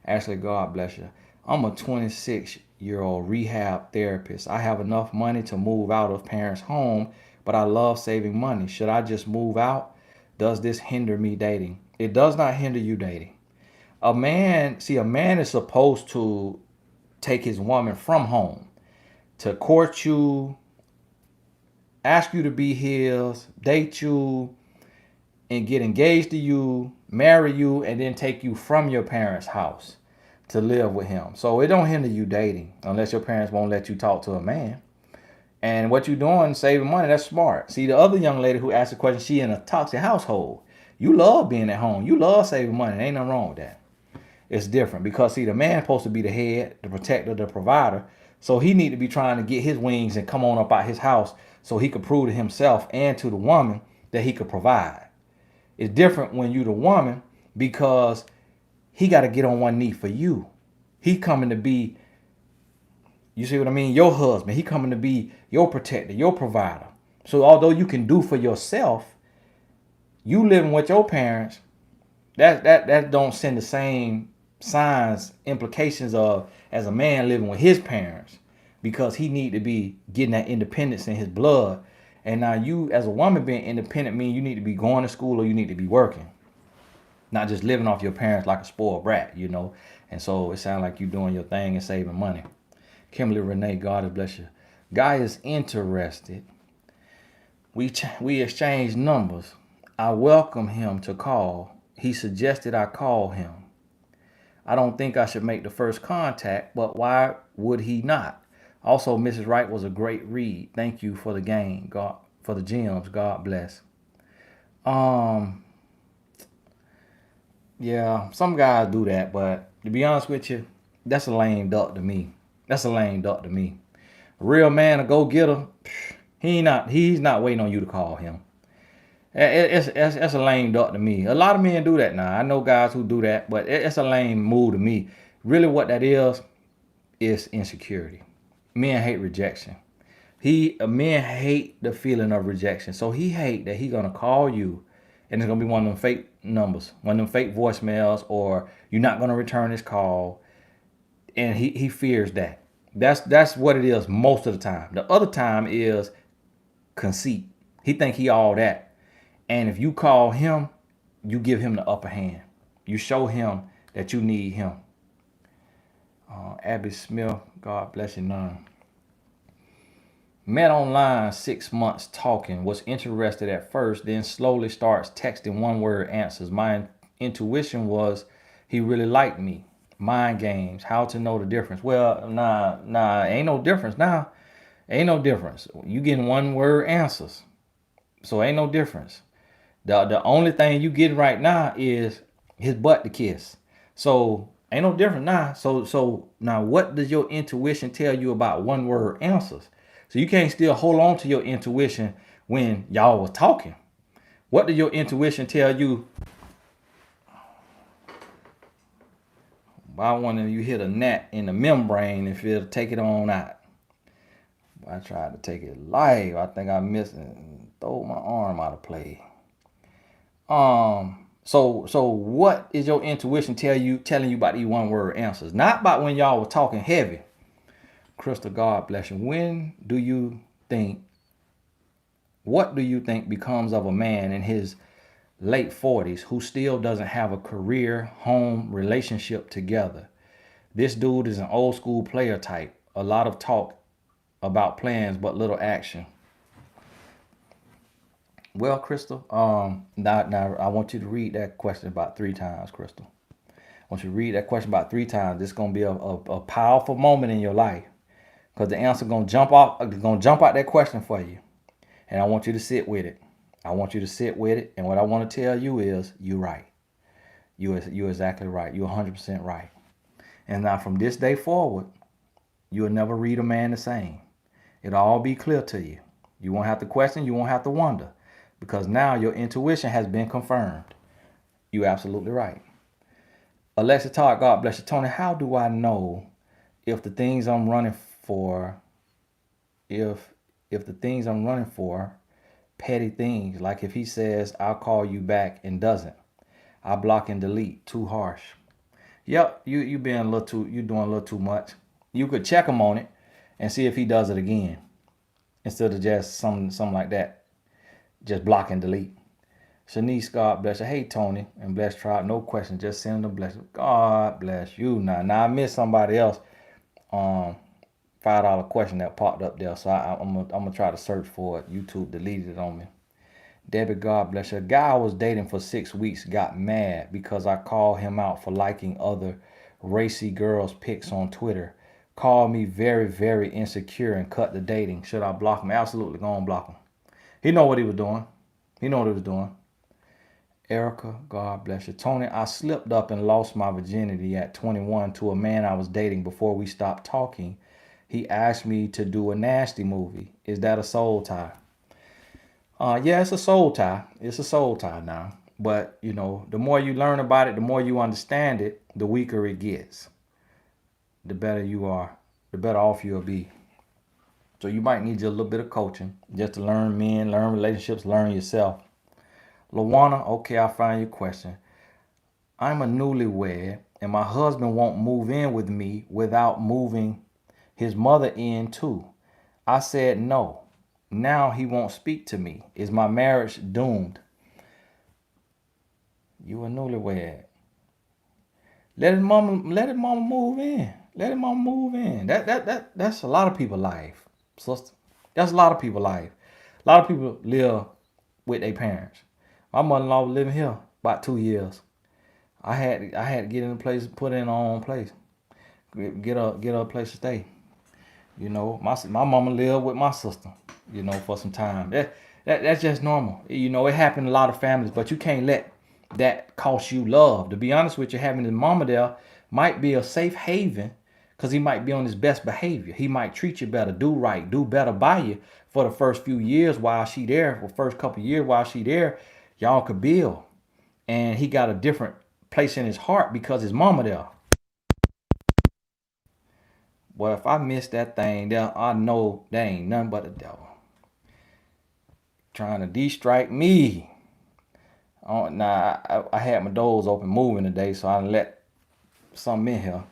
Actually, God bless you. I'm a 26-year-old rehab therapist. I have enough money to move out of parents' home, but I love saving money. Should I just move out? Does this hinder me dating? It does not hinder you dating. A man is supposed to take his woman from home to court you, ask you to be his, date you, and get engaged to you, marry you, and then take you from your parents' house to live with him. So it don't hinder you dating unless your parents won't let you talk to a man. And what you doing, saving money, that's smart. See, the other young lady who asked the question, she in a toxic household. You love being at home. You love saving money. Ain't nothing wrong with that. It's different because see, the man supposed to be the head, the protector, the provider. So he need to be trying to get his wings and come on up out his house so he could prove to himself and to the woman that he could provide. It's different when you the woman because he got to get on one knee for you. He coming to be, you see what I mean? Your husband. He coming to be your protector, your provider. So although you can do for yourself, you living with your parents, that don't send the same signs, implications of as a man living with his parents because he need to be getting that independence in his blood. And now you as a woman being independent mean you need to be going to school or you need to be working. Not just living off your parents like a spoiled brat, you know. And so it sounds like you doing your thing and saving money. Kimberly Renee, God bless you. Guy is interested. We exchanged numbers. I welcome him to call. He suggested I call him. I don't think I should make the first contact, but why would he not? Also, Mrs. Wright was a great read. Thank you for the game. God for the gems. God bless. Yeah, some guys do that, but to be honest with you, that's a lame duck to me. That's a lame duck to me. A real man, a go-getter, he's not waiting on you to call him. It's a lame duck to me. A lot of men do that now. I know guys who do that, but it's a lame move to me. Really what that is insecurity. Men hate rejection. Men hate the feeling of rejection. So he hate that he gonna call you and it's gonna be one of them fake numbers, one of them fake voicemails, or you're not gonna return his call. And he fears that. That's what it is most of the time. The other time is conceit. He think he all that. And if you call him, you give him the upper hand. You show him that you need him. Abby Smith, God bless you, none. Met online 6 months talking, was interested at first, then slowly starts texting one-word answers. My intuition was he really liked me. Mind games, how to know the difference. Well, nah, ain't no difference now. Ain't no difference. You getting one-word answers. So ain't no difference. The only thing you getting right now is his butt to kiss. So ain't no different now. So now what does your intuition tell you about one word answers? So you can't still hold on to your intuition when y'all was talking. What did your intuition tell you? Why one of you hit a gnat in the membrane if it'll take it on out? I tried to take it live. I think I missed and throw my arm out of play. So what is your intuition telling you about these one word answers? Not about when y'all were talking heavy. Crystal, God bless you. What do you think becomes of a man in his late 40s who still doesn't have a career, home, relationship together? This dude is an old school player type. A lot of talk about plans, but little action. Well, Crystal, now I want you to read that question about 3 times, Crystal. I want you to read that question about 3 times. This is gonna be a powerful moment in your life, because the answer gonna jump out that question for you, and I want you to sit with it. And what I want to tell you is, you're right. You're exactly right. You're 100% right. And now from this day forward, you'll never read a man the same. It'll all be clear to you. You won't have to question. You won't have to wonder. Because now your intuition has been confirmed. You're absolutely right. Alexa Todd, God bless you. Tony, how do I know if the things I'm running for, if the things I'm running for, petty things, like if he says I'll call you back and doesn't, I block and delete. Too harsh. Yep, you being a little too, you doing a little too much. You could check him on it and see if he does it again instead of just something like that. Just block and delete. Shanice, God bless you. Hey, Tony and Bless Tribe. No question. Just send them blessings. God bless you. Now I missed somebody else. Um, $5 question that popped up there. So I'm gonna try to search for it. YouTube deleted it on me. Debbie, God bless you. A guy I was dating for 6 weeks got mad because I called him out for liking other racy girls' pics on Twitter. Called me very, very insecure and cut the dating. Should I block him? Absolutely, go on block him. He know what he was doing. He know what he was doing. Erica, God bless you. Tony, I slipped up and lost my virginity at 21 to a man I was dating before we stopped talking. He asked me to do a nasty movie. Is that a soul tie? Yeah, it's a soul tie. It's a soul tie now. But, the more you learn about it, the more you understand it, the weaker it gets. The better you are, the better off you'll be. So you might need a little bit of coaching just to learn men, learn relationships, learn yourself. Lawana, okay, I find your question. I'm a newlywed and my husband won't move in with me without moving his mother in too. I said no. Now he won't speak to me. Is my marriage doomed? You a newlywed. Let his mama move in. Let his mama move in. That's a lot of people's life, sister. That's a lot of people's life. A lot of people live with their parents. My mother-in-law was living here about 2 years. I had to get in a place, put in her own place, get her a place to stay. My mama lived with my sister, for some time. That's just normal. It happened in a lot of families, but you can't let that cost you love. To be honest with you, having his mama there might be a safe haven because he might be on his best behavior. He might treat you better, do right, do better by you for the first few years while she there, for the first couple of years while she there, y'all could build. And he got a different place in his heart because his mama there. Well, if I miss that thing there, I know that ain't nothing but the devil trying to de-strike me. I had my doors open moving today, so I let some in here.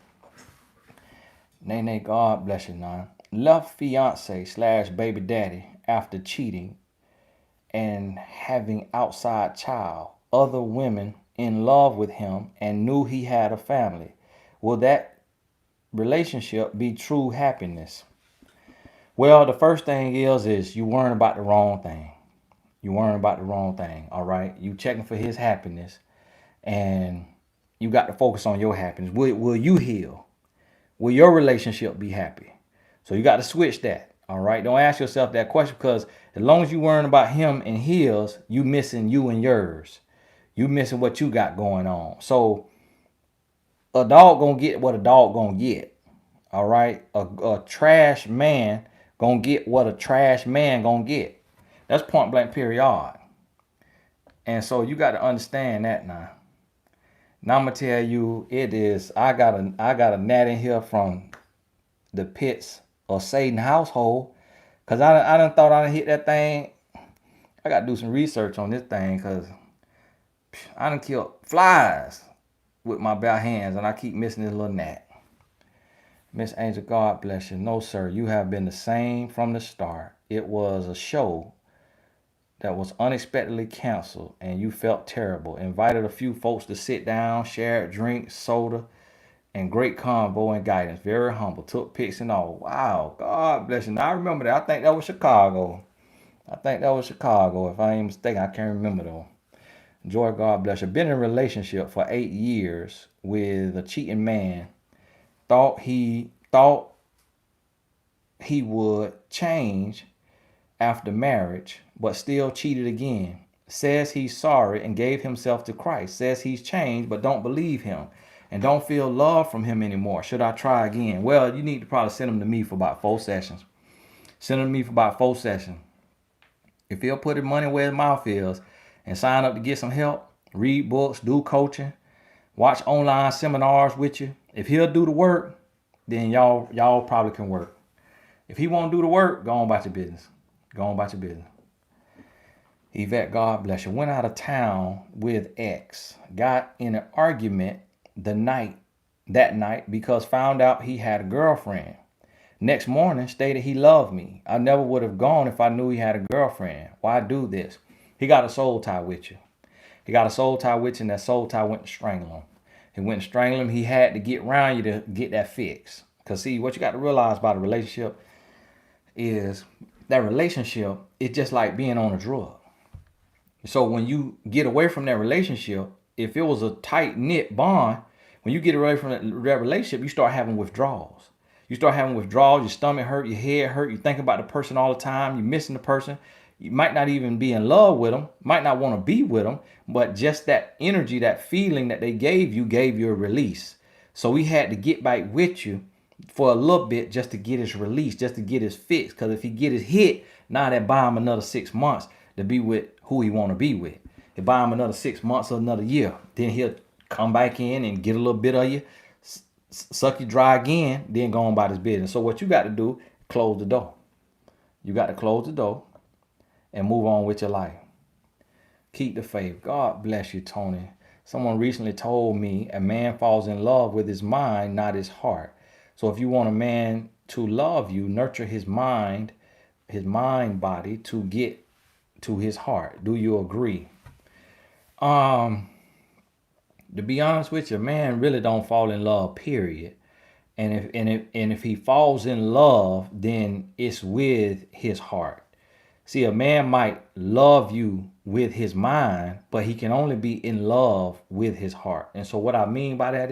Nene, God bless you now. Left fiance / baby daddy after cheating and having outside child, other women in love with him and knew he had a family. Will that relationship be true happiness? Well, the first thing is you worrying about the wrong thing. You worrying about the wrong thing, all right? You checking for his happiness, and you got to focus on your happiness. Will you heal? Will your relationship be happy? So you got to switch that, all right? Don't ask yourself that question because as long as you worrying about him and his, you missing you and yours. You missing what you got going on. So a dog gonna get what a dog gonna get, all right? A trash man gonna get what a trash man gonna get. That's point blank period. And so you got to understand that now. Now I'm gonna tell you it is. I got a gnat in here from the pits of Satan household, cause I done thought I done hit that thing. I gotta do some research on this thing, cause I done killed flies with my bare hands, and I keep missing this little gnat. Miss Angel, God bless you. No, sir, you have been the same from the start. It was a show that was unexpectedly canceled and you felt terrible. Invited a few folks to sit down, shared drinks, soda, and great convo and guidance. Very humble. Took pics and all. Wow. God bless you. Now I remember that. I think that was Chicago. If I ain't mistaken. I can't remember though. Joy, God bless you. Been in a relationship for 8 years with a cheating man. Thought he would change after marriage, but still cheated again. Says he's sorry and gave himself to Christ. Says he's changed, but don't believe him and don't feel love from him anymore. Should I try again? Well, you need to probably send him to me for about 4 sessions. Send him to me for about 4 sessions. If he'll put his money where his mouth is and sign up to get some help, read books, do coaching, watch online seminars with you. If he'll do the work, then y'all probably can work. If he won't do the work, go on about your business. Go on about your business. Yvette, God bless you. Went out of town with ex. Got in an argument that night because found out he had a girlfriend. Next morning stated he loved me. I never would have gone if I knew he had a girlfriend. Why do this? He got a soul tie with you. He got a soul tie with you, and that soul tie went to strangle him. He went to strangle him. He had to get around you to get that fix. Because see, what you got to realize about a relationship is that relationship is just like being on a drug. So when you get away from that relationship, if it was a tight knit bond, when you get away from that relationship, you start having withdrawals. You start having withdrawals, your stomach hurt, your head hurt, you think about the person all the time, you're missing the person. You might not even be in love with them, might not want to be with them, but just that energy, that feeling that they gave you a release. So he had to get back with you for a little bit just to get his release, just to get his fix. Because if he get his hit, now that buy him another 6 months to be with who he want to be with. If buy him another 6 months or another year, then he'll come back in and get a little bit of you, suck you dry again, then go on about his business. So what you got to do, close the door. You got to close the door and move on with your life. Keep the faith. God bless you, Tony. Someone recently told me a man falls in love with his mind, not his heart. So if you want a man to love you, nurture his mind body to get to his heart. Do you agree? To be honest with you, man really don't fall in love, period. And if he falls in love, then it's with his heart. See, a man might love you with his mind, but he can only be in love with his heart. And so what I mean by that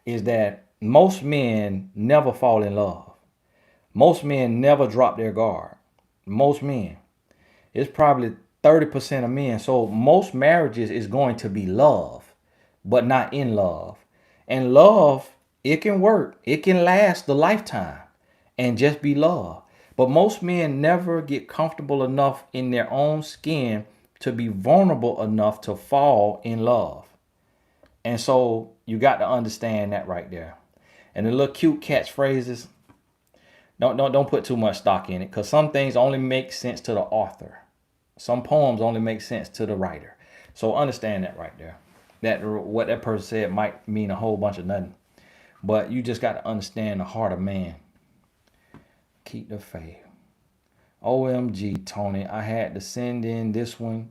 is that most men never fall in love. Most men never drop their guard. Most men. It's probably 30% of men. So most marriages is going to be love, but not in love. And love, it can work. It can last the lifetime and just be love. But most men never get comfortable enough in their own skin to be vulnerable enough to fall in love. And so you got to understand that right there. And the little cute catchphrases, don't put too much stock in it, because some things only make sense to the author. Some poems only make sense to the writer. So understand that right there. That what that person said might mean a whole bunch of nothing. But you just got to understand the heart of man. Keep the faith. OMG, Tony, I had to send in this one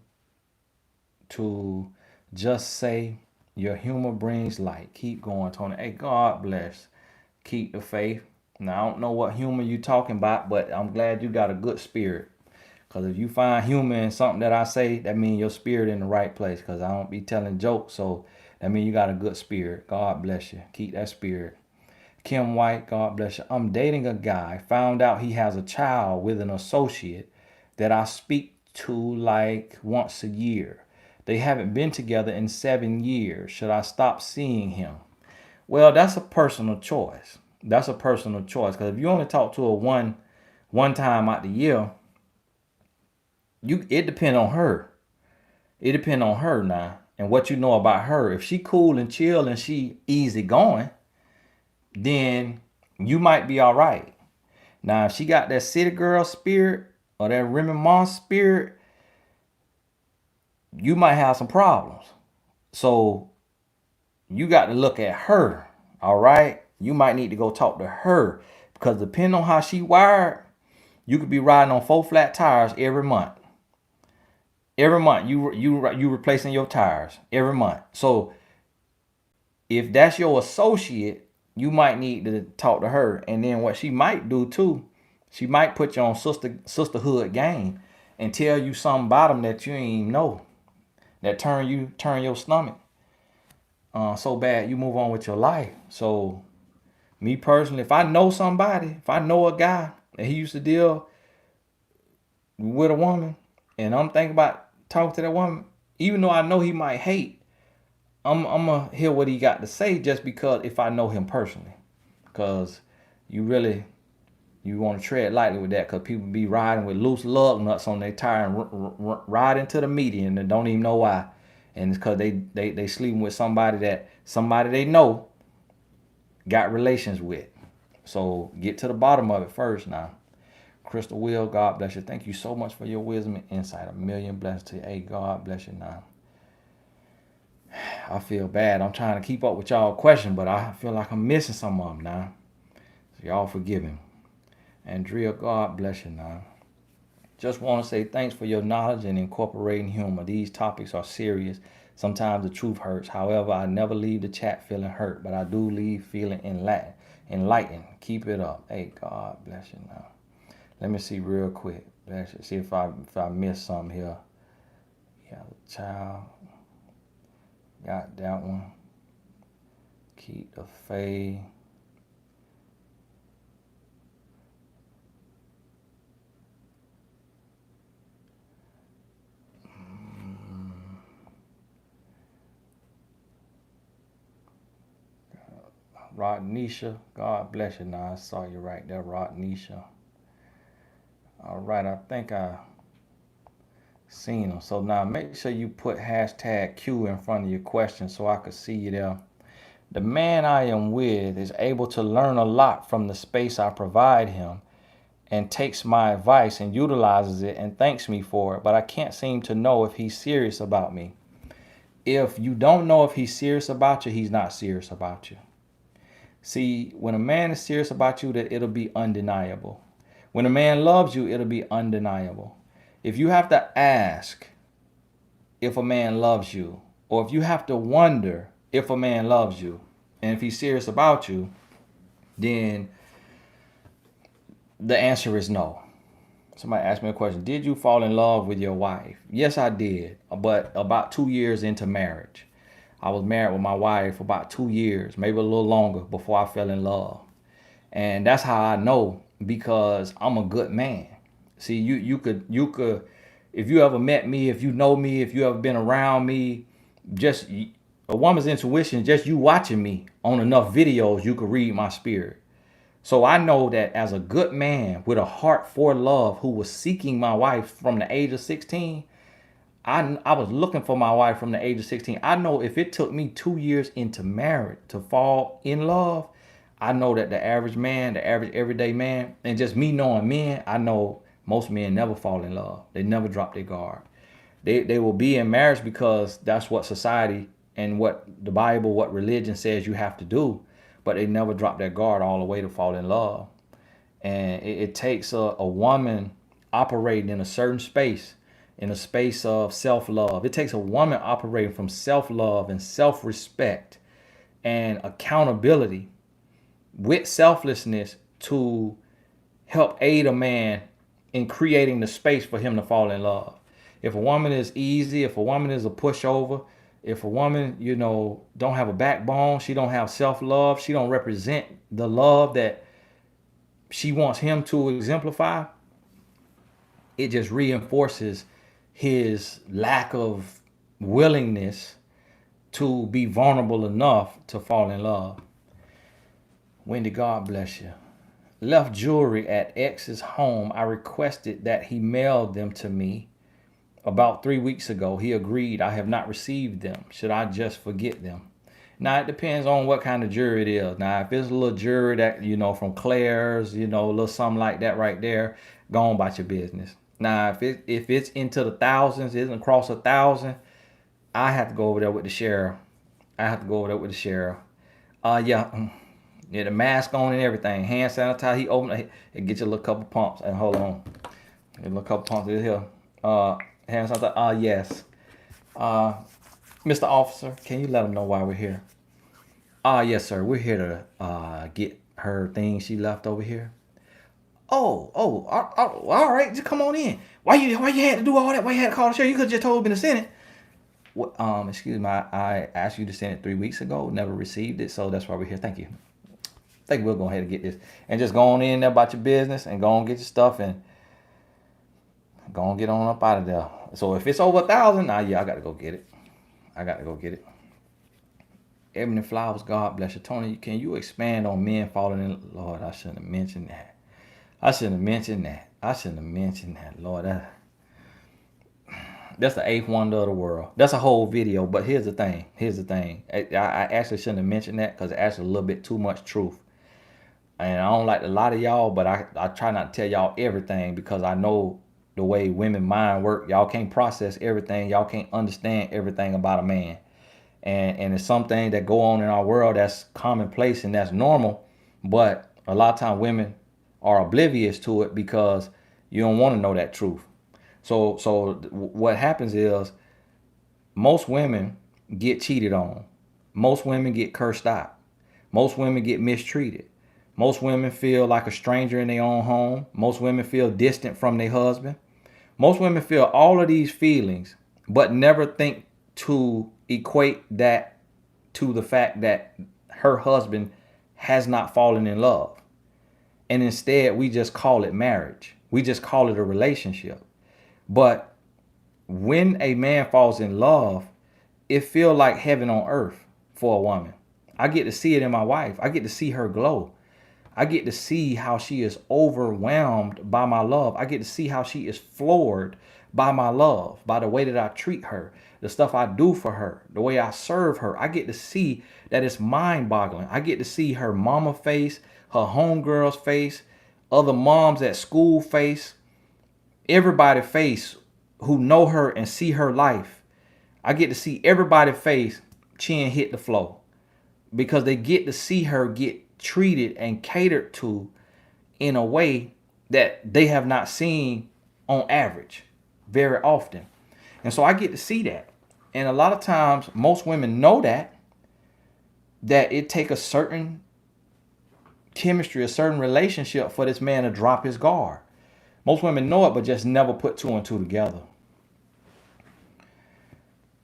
to just say your humor brings light. Keep going, Tony. Hey, God bless. Keep the faith. Now, I don't know what humor you talking about, but I'm glad you got a good spirit. Because if you find humor in something that I say, that means your spirit in the right place. Because I don't be telling jokes, so that means you got a good spirit. God bless you. Keep that spirit. Kim White, God bless you. I'm dating a guy. Found out he has a child with an associate that I speak to like once a year. They haven't been together in 7 years. Should I stop seeing him? Well, that's a personal choice. That's a personal choice. Because if you only talk to her one time out the year, it depends on her. It depends on her now and what you know about her. If she cool and chill and she easy going, then you might be all right. Now, if she got that city girl spirit or that Remy Ma spirit, you might have some problems. So you got to look at her, all right? You might need to go talk to her, because depending on how she wired, you could be riding on 4 flat tires every month. Every month you replacing your tires every month. So if that's your associate, you might need to talk to her. And then what she might do too, she might put you on sisterhood game and tell you something about them that you ain't even know, that turn your stomach so bad you move on with your life. So me personally, if I know somebody, if I know a guy and he used to deal with a woman and I'm thinking about talking to that woman, even though I know he might hate, I'm gonna hear what he got to say, just because if I know him personally. Because you want to tread lightly with that, because people be riding with loose lug nuts on their tire and ride into the median and don't even know why. And it's because they sleeping with somebody they know got relations with. So get to the bottom of it first now. Crystal Will, God bless you. Thank you so much for your wisdom and insight. A million blessings to you. Hey, God bless you now. I feel bad. I'm trying to keep up with y'all questions, but I feel like I'm missing some of them now. So y'all forgive me. Andrea, God bless you now. Just want to say thanks for your knowledge and incorporating humor. These topics are serious. Sometimes the truth hurts. However, I never leave the chat feeling hurt, but I do leave feeling enlightened. Keep it up. Hey, God bless you now. Let me see real quick. Bless you. See if I missed something here. Yeah, child. Got that one. Keep the faith. Rodnisha, God bless you. Now I saw you right there, Rodnisha. All right, I think I seen them. So now make sure you put hashtag Q in front of your question so I could see you there. The man I am with is able to learn a lot from the space I provide him and takes my advice and utilizes it and thanks me for it, but I can't seem to know if he's serious about me. If you don't know if he's serious about you, he's not serious about you. See, when a man is serious about you, that it'll be undeniable. When a man loves you, it'll be undeniable. If you have to ask if a man loves you, or if you have to wonder if a man loves you, and if he's serious about you, then the answer is no. Somebody asked me a question. Did you fall in love with your wife? Yes, I did. But about 2 years into marriage. I was married with my wife for about 2 years, maybe a little longer, before I fell in love. And that's how I know, because I'm a good man. See, you could, if you ever met me, if you know me, if you ever been around me, just a woman's intuition, just you watching me on enough videos, you could read my spirit. So I know that as a good man with a heart for love who was seeking my wife from the age of 16, I was looking for my wife from the age of 16. I know if it took me 2 years into marriage to fall in love, I know that the average man, the average everyday man, and just me knowing men, I know most men never fall in love. They never drop their guard. They will be in marriage because that's what society and what the Bible, what religion says you have to do. But they never drop their guard all the way to fall in love. And it takes a woman operating in a certain space, in a space of self-love. It takes a woman operating from self-love and self-respect and accountability with selflessness to help aid a man in creating the space for him to fall in love. If a woman is easy, if a woman is a pushover, if a woman, don't have a backbone, she don't have self-love, she don't represent the love that she wants him to exemplify, it just reinforces his lack of willingness to be vulnerable enough to fall in love. Wendy, God bless you. Left jewelry at ex's home. I requested that he mailed them to me about 3 weeks ago. He agreed. I have not received them. Should I just forget them? Now, it depends on what kind of jewelry it is. Now, if it's a little jewelry that, from Claire's, a little something like that right there, go on about your business. Now, if it's into the thousands, it isn't across 1,000, I have to go over there with the sheriff. Yeah, the mask on and everything. Hand sanitizer. He opened it and get you a little couple pumps. And hold on. Get a little couple pumps in here. Hand sanitizer. Yes. Mr. Officer, can you let them know why we're here? Yes, sir. We're here to get her things she left over here. All right. Just come on in. Why you had to do all that? Why you had to call the sheriff? You could have just told me to send it. Excuse me. I asked you to send it 3 weeks ago. Never received it, so that's why we're here. Thank you. I think we'll go ahead and get this. And just go on in there about your business and go on get your stuff and go on get on up out of there. So if it's over 1,000, I got to go get it. Ebony Flowers, God bless you. Tony, can you expand on men falling in? Lord, I shouldn't have mentioned that. Lord, That's the eighth wonder of the world. That's a whole video. But here's the thing. Here's the thing. I actually shouldn't have mentioned that because it's actually a little bit too much truth. And I don't like to lie to y'all, but I try not to tell y'all everything because I know the way women mind work. Y'all can't process everything. Y'all can't understand everything about a man. And it's something that go on in our world that's commonplace and that's normal. But a lot of times women are oblivious to it because you don't want to know that truth. So what happens is most women get cheated on. Most women get cursed out. Most women get mistreated. Most women feel like a stranger in their own home. Most women feel distant from their husband. Most women feel all of these feelings, but never think to equate that to the fact that her husband has not fallen in love. And instead, we just call it marriage. We just call it a relationship. But when a man falls in love, it feels like heaven on earth for a woman. I get to see it in my wife. I get to see her glow. I get to see how she is overwhelmed by my love. I get to see how she is floored by my love, by the way that I treat her, the stuff I do for her, the way I serve her. I get to see that it's mind boggling. I get to see her mama face, her homegirl's face, other moms at school face, everybody face who know her and see her life. I get to see everybody face chin hit the floor because they get to see her get treated and catered to in a way that they have not seen on average very often. And so I get to see that. And a lot of times most women know that it take a certain chemistry, a certain relationship for this man to drop his guard. Most women know it, but just never put two and two together.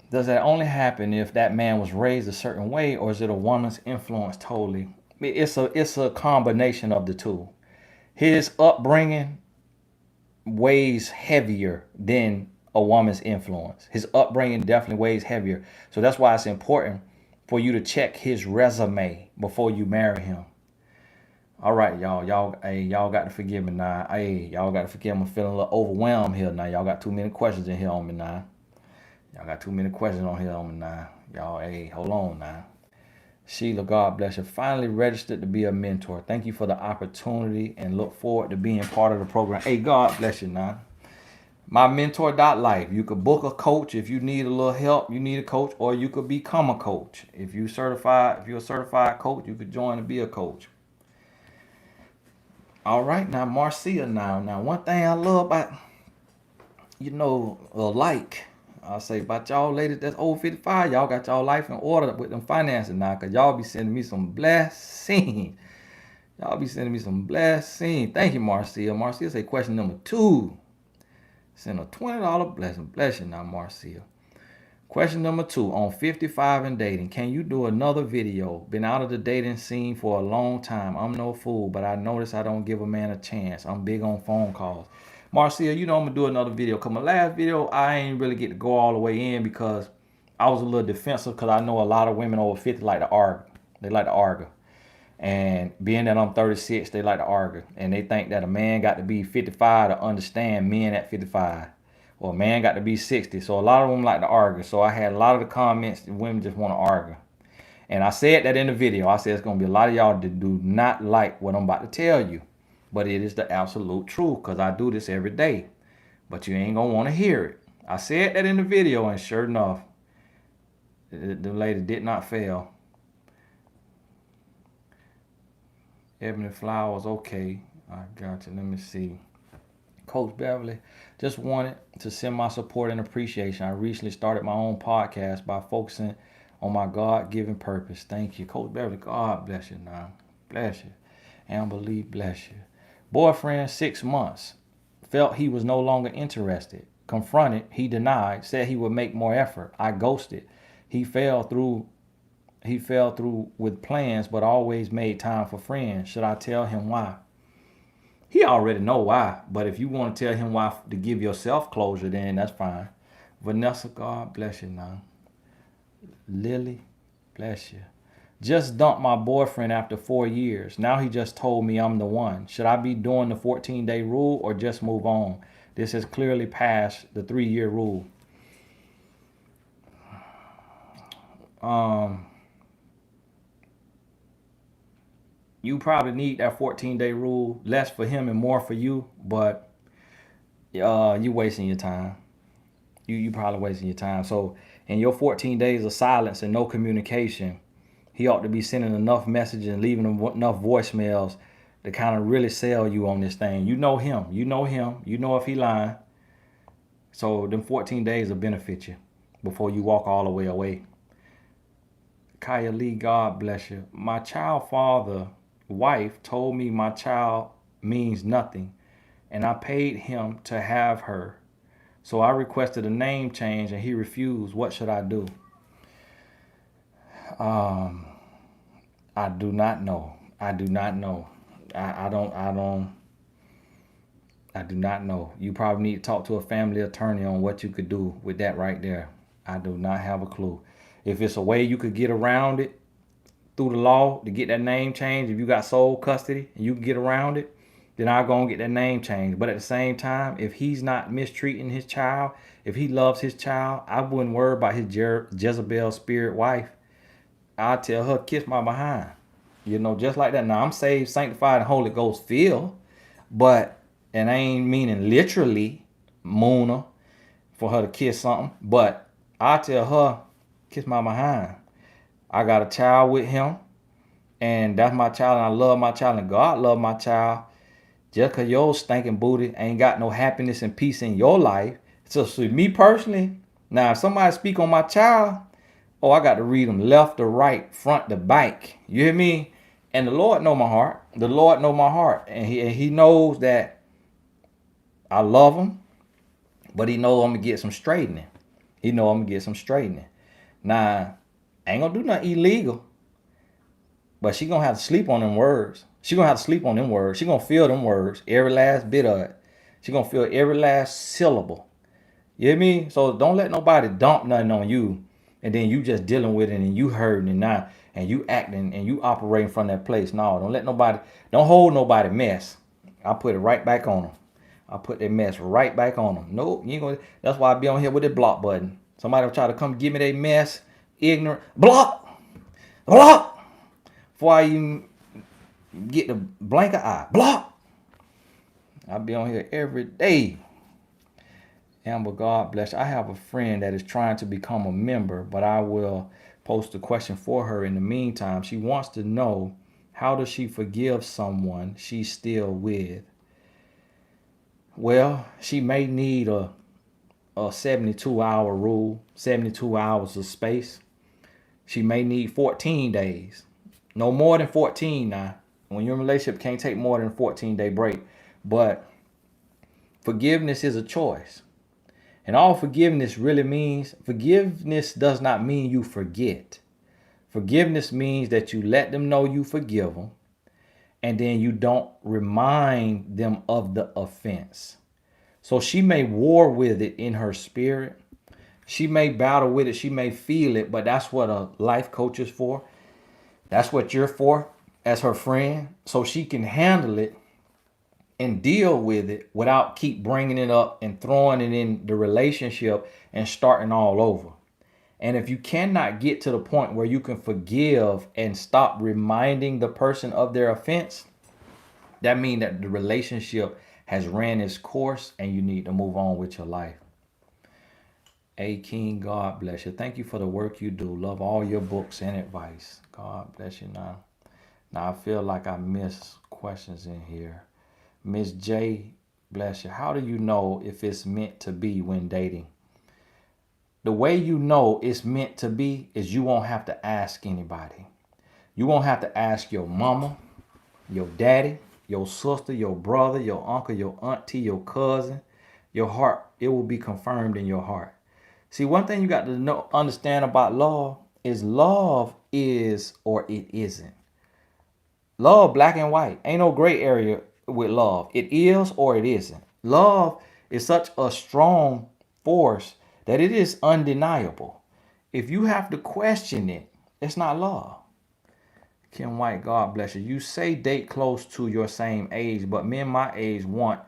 Does that only happen if that man was raised a certain way, or is it a woman's influence totally? It's a combination of the two. His upbringing weighs heavier than a woman's influence. His upbringing definitely weighs heavier. So that's why it's important for you to check his resume before you marry him. All right, y'all. Y'all got to forgive me now. Y'all got to forgive me. I'm feeling a little overwhelmed here now. Y'all got too many questions in here on me now. Y'all got too many questions on here on me now. Y'all, hold on now. Sheila, God bless you. Finally registered to be a mentor. Thank you for the opportunity and look forward to being part of the program. God bless you now. My mentor.life. You could book a coach if you need a little help. You need a coach, or you could become a coach. If you're a certified coach, you could join to be a coach. All right, now Marcia now. Now, one thing I love about, I'll say about y'all ladies that's over 55, y'all got y'all life in order with them finances now, because y'all be sending me some blessings. Y'all be sending me some blessings. Thank you, Marcia. Marcia say question number 2. Send a $20 blessing. Bless you now, Marcia. Question number 2, on 55 and dating. Can you do another video? Been out of the dating scene for a long time. I'm no fool, but I notice I don't give a man a chance. I'm big on phone calls. Marcia, I'm going to do another video. Because my last video, I ain't really get to go all the way in because I was a little defensive, because I know a lot of women over 50 like to argue. They like to argue. And being that I'm 36, they like to argue. And they think that a man got to be 55 to understand men at 55. Or a man got to be 60. So a lot of them like to argue. So I had a lot of the comments that women just want to argue. And I said that in the video. I said it's going to be a lot of y'all that do not like what I'm about to tell you. But it is the absolute truth, because I do this every day. But you ain't going to want to hear it. I said that in the video, and sure enough, the lady did not fail. Ebony Flowers, okay. I got you. Let me see. Coach Beverly, just wanted to send my support and appreciation. I recently started my own podcast by focusing on my God-given purpose. Thank you. Coach Beverly, God bless you now. Bless you. Amber Lee, bless you. Boyfriend, 6 months. Felt he was no longer interested. Confronted, he denied. Said he would make more effort. I ghosted. He fell through with plans, but always made time for friends. Should I tell him why? He already know why. But if you want to tell him why to give yourself closure, then that's fine. Vanessa, God bless you now. Lily, bless you. Just dumped my boyfriend after 4 years. Now he just told me I'm the one. Should I be doing the 14-day rule or just move on? This has clearly passed the 3-year rule. You probably need that 14-day rule, less for him and more for you, but you wasting your time. You probably wasting your time. So in your 14 days of silence and no communication, he ought to be sending enough messages and leaving enough voicemails to kind of really sell you on this thing. You know him. You know him. You know if he lying. So them 14 days will benefit you before you walk all the way away. Kaya Lee, God bless you. My child father wife told me my child means nothing, and I paid him to have her. So I requested a name change and he refused. What should I do? Um, I do not know. I do not know. I do not know. You probably need to talk to a family attorney on what you could do with that right there. I do not have a clue. If it's a way you could get around it through the law to get that name changed, if you got sole custody and you can get around it, then I'll go and get that name changed. But at the same time, if he's not mistreating his child, if he loves his child, I wouldn't worry about his Jezebel spirit wife. I'll tell her, kiss my behind. You know, just like that. Now, I'm saved, sanctified, and Holy Ghost filled. But, and I ain't meaning literally, Mona, for her to kiss something. But I tell her, kiss my behind. I got a child with him. And that's my child. And I love my child. And God love my child. Just because your stinking booty ain't got no happiness and peace in your life. So me personally, now if somebody speak on my child, oh, I got to read them left to right, front to back. You hear me? And the Lord know my heart. The Lord know my heart. And he knows that I love him, but he knows I'm going to get some straightening. He know I'm going to get some straightening. Now, I ain't going to do nothing illegal, but she going to have to sleep on them words. She going to have to sleep on them words. She going to feel them words, every last bit of it. She going to feel every last syllable. You hear me? So don't let nobody dump nothing on you, and then you just dealing with it and you hurting and not, and you acting and you operating from that place. No, don't hold nobody mess. I put it right back on them. I put that mess right back on them. Nope, you ain't gonna. That's why I be on here with the block button. Somebody will try to come give me their mess, ignorant, block, block. Before I even get the blank eye, block. I be on here every day. Amber, God bless you. I have a friend that is trying to become a member, but I will post a question for her in the meantime. She wants to know, how does she forgive someone she's still with? Well, she may need a 72-hour rule, 72 hours of space. She may need 14 days. No more than 14 now. When you're in a relationship, can't take more than a 14-day break. But forgiveness is a choice. And all forgiveness really means, forgiveness does not mean you forget. Forgiveness means that you let them know you forgive them, and then you don't remind them of the offense. So she may war with it in her spirit. She may battle with it. She may feel it, but that's what a life coach is for. That's what you're for as her friend. So she can handle it and deal with it without keep bringing it up and throwing it in the relationship and starting all over. And if you cannot get to the point where you can forgive and stop reminding the person of their offense, that means that the relationship has ran its course and you need to move on with your life. A King, God bless you. Thank you for the work you do. Love all your books and advice. God bless you now. Now I feel like I missed questions in here. Miss J, bless you. How do you know if it's meant to be when dating? The way you know it's meant to be is you won't have to ask anybody. You won't have to ask your mama, your daddy, your sister, your brother, your uncle, your auntie, your cousin. Your heart, it will be confirmed in your heart. See, one thing you got to understand about love is or it isn't. Love, black and white. Ain't no gray area with love. It is or it isn't. Love is such a strong force that it is undeniable. If you have to question it, it's not love. Kim White, God bless you. You say date close to your same age, but men my age want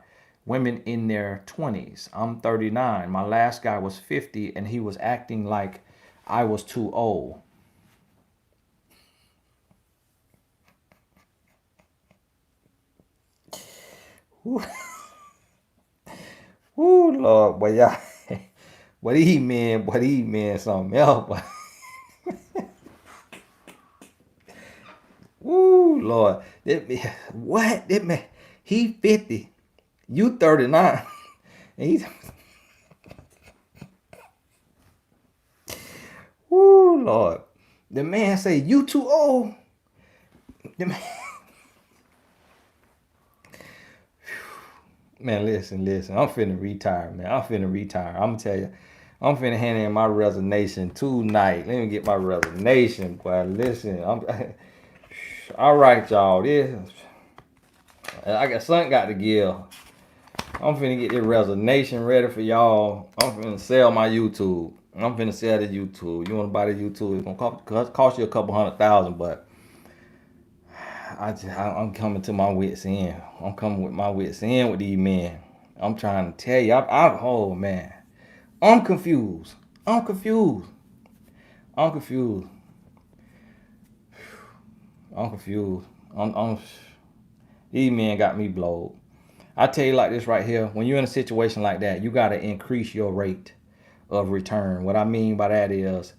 women in their 20s. I'm 39. My last guy was 50 and he was acting like I was too old. Woo, woo, Lord, boy, y'all. These men, something else. Boy. Woo, Lord. What? That man, he 50. You 39. And he's, woo, Lord. The man say, you too old. The man, listen. I'm finna retire, man. I'm finna retire. I'm gonna tell you. I'm finna hand in my resignation tonight. Let me get my resignation, boy. Listen, all right, y'all. I got something got to give. I'm finna get this resignation ready for y'all. I'm finna sell my YouTube. I'm finna sell the YouTube. You wanna buy the YouTube? It's gonna cost you a couple $100,000, but I'm coming to my wits end. I'm coming with my wits end with these men. I'm trying to tell you, oh man, I'm confused. I'm confused. I'm confused. I'm confused. These men got me blowed. I tell you like this right here. When you're in a situation like that, you got to increase your rate of return. What I mean by that is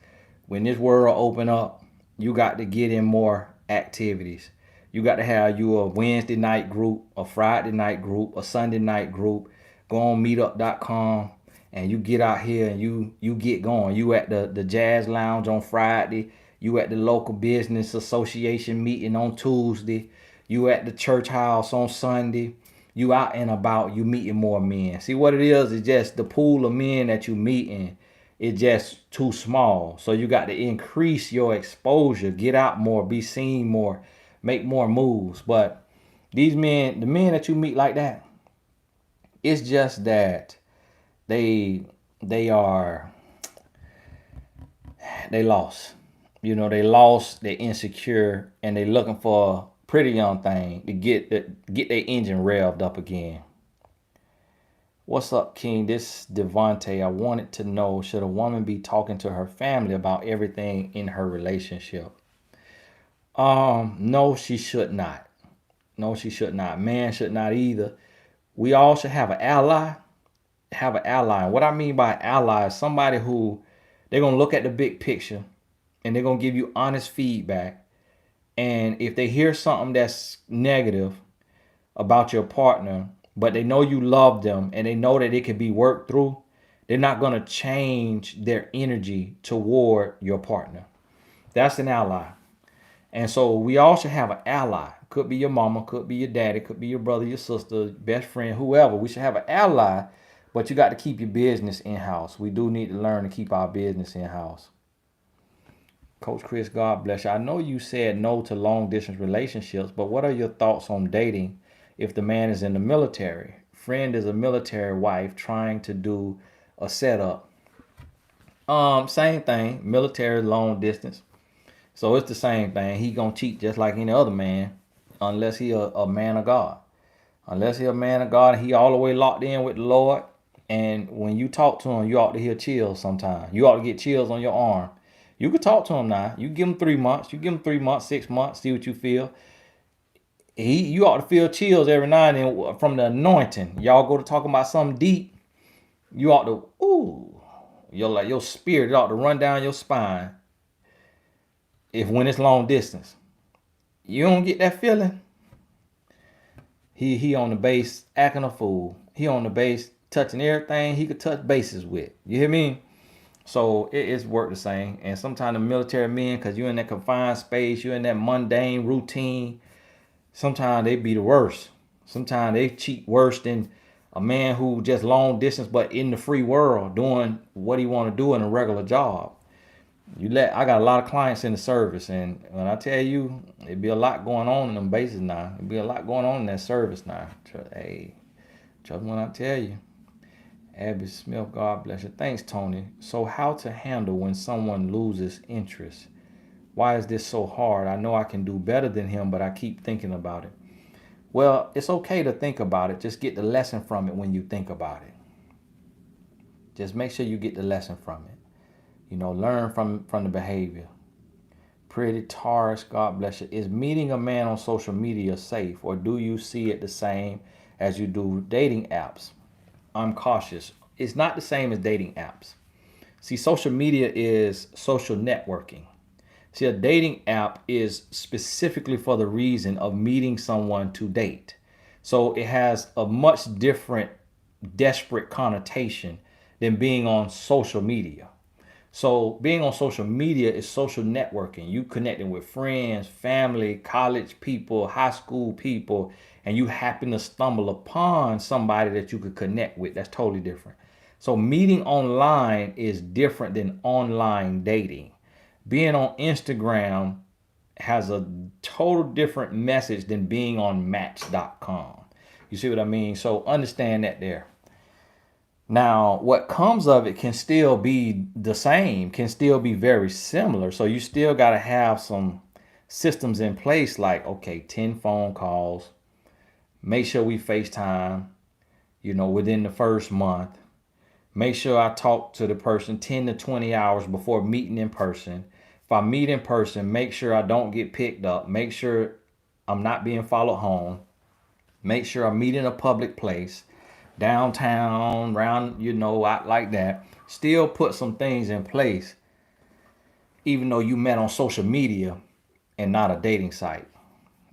when this world open up, you got to get in more activities. You got to have you a Wednesday night group, a Friday night group, a Sunday night group. Go on meetup.com and you get out here and you get going. You at the Jazz Lounge on Friday. You at the local business association meeting on Tuesday. You at the church house on Sunday. You out and about. You meeting more men. See what it is just the pool of men that you meeting is just too small. So you got to increase your exposure. Get out more. Be seen more. Make more moves. But these men, the men that you meet like that, it's just that they are they lost. You know, they lost, they're insecure, and they looking for a pretty young thing to get their engine revved up again. What's up, King? This Devontae. I wanted to know, should a woman be talking to her family about everything in her relationship? No, she should not. No, she should not. Man should not either. We all should have an ally. Have an ally. And what I mean by ally is somebody who they're gonna look at the big picture and they're gonna give you honest feedback. And if they hear something that's negative about your partner, but they know you love them and they know that it can be worked through, they're not gonna change their energy toward your partner. That's an ally. And so we all should have an ally. Could be your mama, could be your daddy, could be your brother, your sister, best friend, whoever. We should have an ally, but you got to keep your business in-house. We do need to learn to keep our business in-house. Coach Chris, God bless you. I know you said no to long distance relationships, but what are your thoughts on dating if the man is in the military? Friend is a military wife trying to do a setup. Same thing, military long distance. So it's the same thing. He gonna cheat just like any other man, unless he a man of God. Unless he a man of God, and he all the way locked in with the Lord. And when you talk to him, you ought to hear chills sometimes. You ought to get chills on your arm. You could talk to him now. You give him 3 months. You give him 3 months, 6 months, see what you feel. You ought to feel chills every now and then from the anointing. Y'all go to talking about something deep. You ought to, your spirit ought to run down your spine. When it's long distance, you don't get that feeling. He on the base acting a fool. He on the base touching everything he could touch bases with. You hear me? So it's work the same. And sometimes the military men, because you're in that confined space, you're in that mundane routine, sometimes they be the worst. Sometimes they cheat worse than a man who just long distance but in the free world doing what he want to do in a regular job. I got a lot of clients in the service, and when I tell you, it'd be a lot going on in them bases now. It'd be a lot going on in that service now. Hey, trust me when I tell you. Abby Smith, God bless you. Thanks, Tony. So how to handle when someone loses interest? Why is this so hard? I know I can do better than him, but I keep thinking about it. Well, it's okay to think about it. Just get the lesson from it when you think about it. Just make sure you get the lesson from it. Learn from the behavior. Pretty Taurus, God bless you. Is meeting a man on social media safe, or do you see it the same as you do dating apps. I'm cautious. It's not the same as dating apps. See, social media is social networking. See, a dating app is specifically for the reason of meeting someone to date. So it has a much different, desperate connotation than being on social media. So being on social media is social networking. You connecting with friends, family, college people, high school people, and you happen to stumble upon somebody that you could connect with. That's totally different. So meeting online is different than online dating. Being on Instagram has a total different message than being on match.com. You see what I mean? So understand that there. Now, what comes of it can still be the same, can still be very similar. So you still got to have some systems in place like, okay, 10 phone calls, make sure we FaceTime, within the first month. Make sure I talk to the person 10 to 20 hours before meeting in person. If I meet in person, make sure I don't get picked up. Make sure I'm not being followed home. Make sure I meet in a public place, downtown, around, out like that. Still put some things in place, even though you met on social media and not a dating site.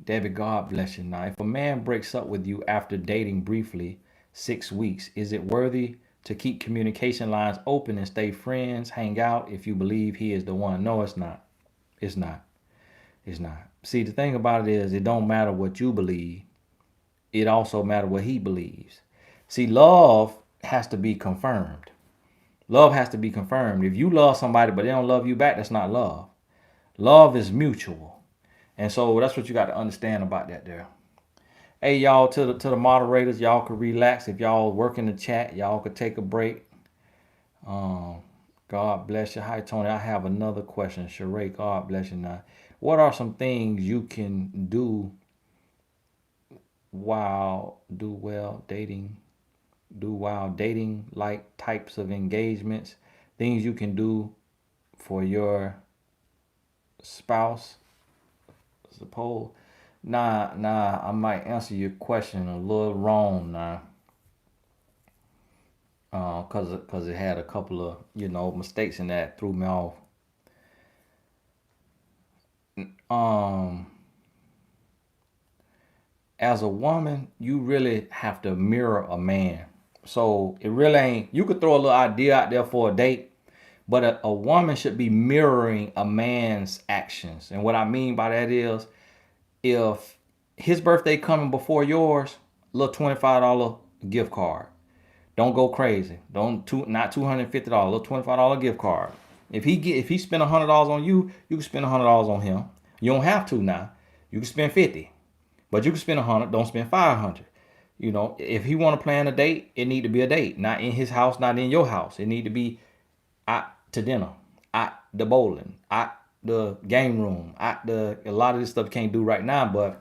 Debbie, God bless you. Now, if a man breaks up with you after dating briefly 6 weeks, is it worthy to keep communication lines open and stay friends, hang out if you believe he is the one? No, it's not. It's not. It's not. See, the thing about it is, it don't matter what you believe. It also matters what he believes. See, love has to be confirmed. Love has to be confirmed. If you love somebody but they don't love you back, that's not love. Love is mutual. And so that's what you got to understand about that there. Hey, y'all, to the moderators, y'all could relax. If y'all work in the chat, y'all could take a break. God bless you. Hi, Tony. I have another question. Sheree, God bless you now. What are some things you can do while dating, like types of engagements, things you can do for your spouse? Suppose I might answer your question a little wrong now, cause it had a couple of mistakes in that threw me off. As a woman, you really have to mirror a man. So it really ain't, you could throw a little idea out there for a date, but a woman should be mirroring a man's actions. And what I mean by that is, if his birthday coming before yours, a little $25 gift card. Don't go crazy. Not $250, a little $25 gift card. If he spend $100 on you, you can spend $100 on him. You don't have to now. You can spend 50. But you can spend 100, don't spend 500. If he want to plan a date, it need to be a date. Not in his house, not in your house. It need to be out to dinner, at the bowling, at the game room, a lot of this stuff you can't do right now, but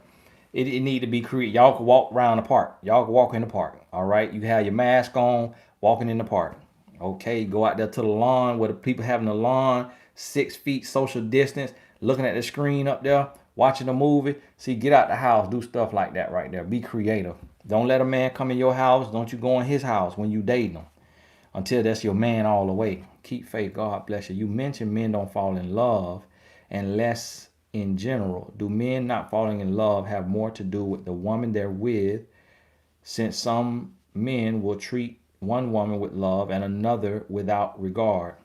it need to be created. Y'all can walk around the park. Y'all can walk in the park. All right. You have your mask on, walking in the park. Okay. Go out there to the lawn where the people having the lawn, 6 feet social distance, looking at the screen up there, watching a movie. See, get out the house, do stuff like that right there. Be creative. Don't let a man come in your house. Don't you go in his house when you dating him until that's your man all the way. Keep faith. God bless you. You mentioned men don't fall in love unless in general. Do men not falling in love have more to do with the woman they're with, since some men will treat one woman with love and another without regard?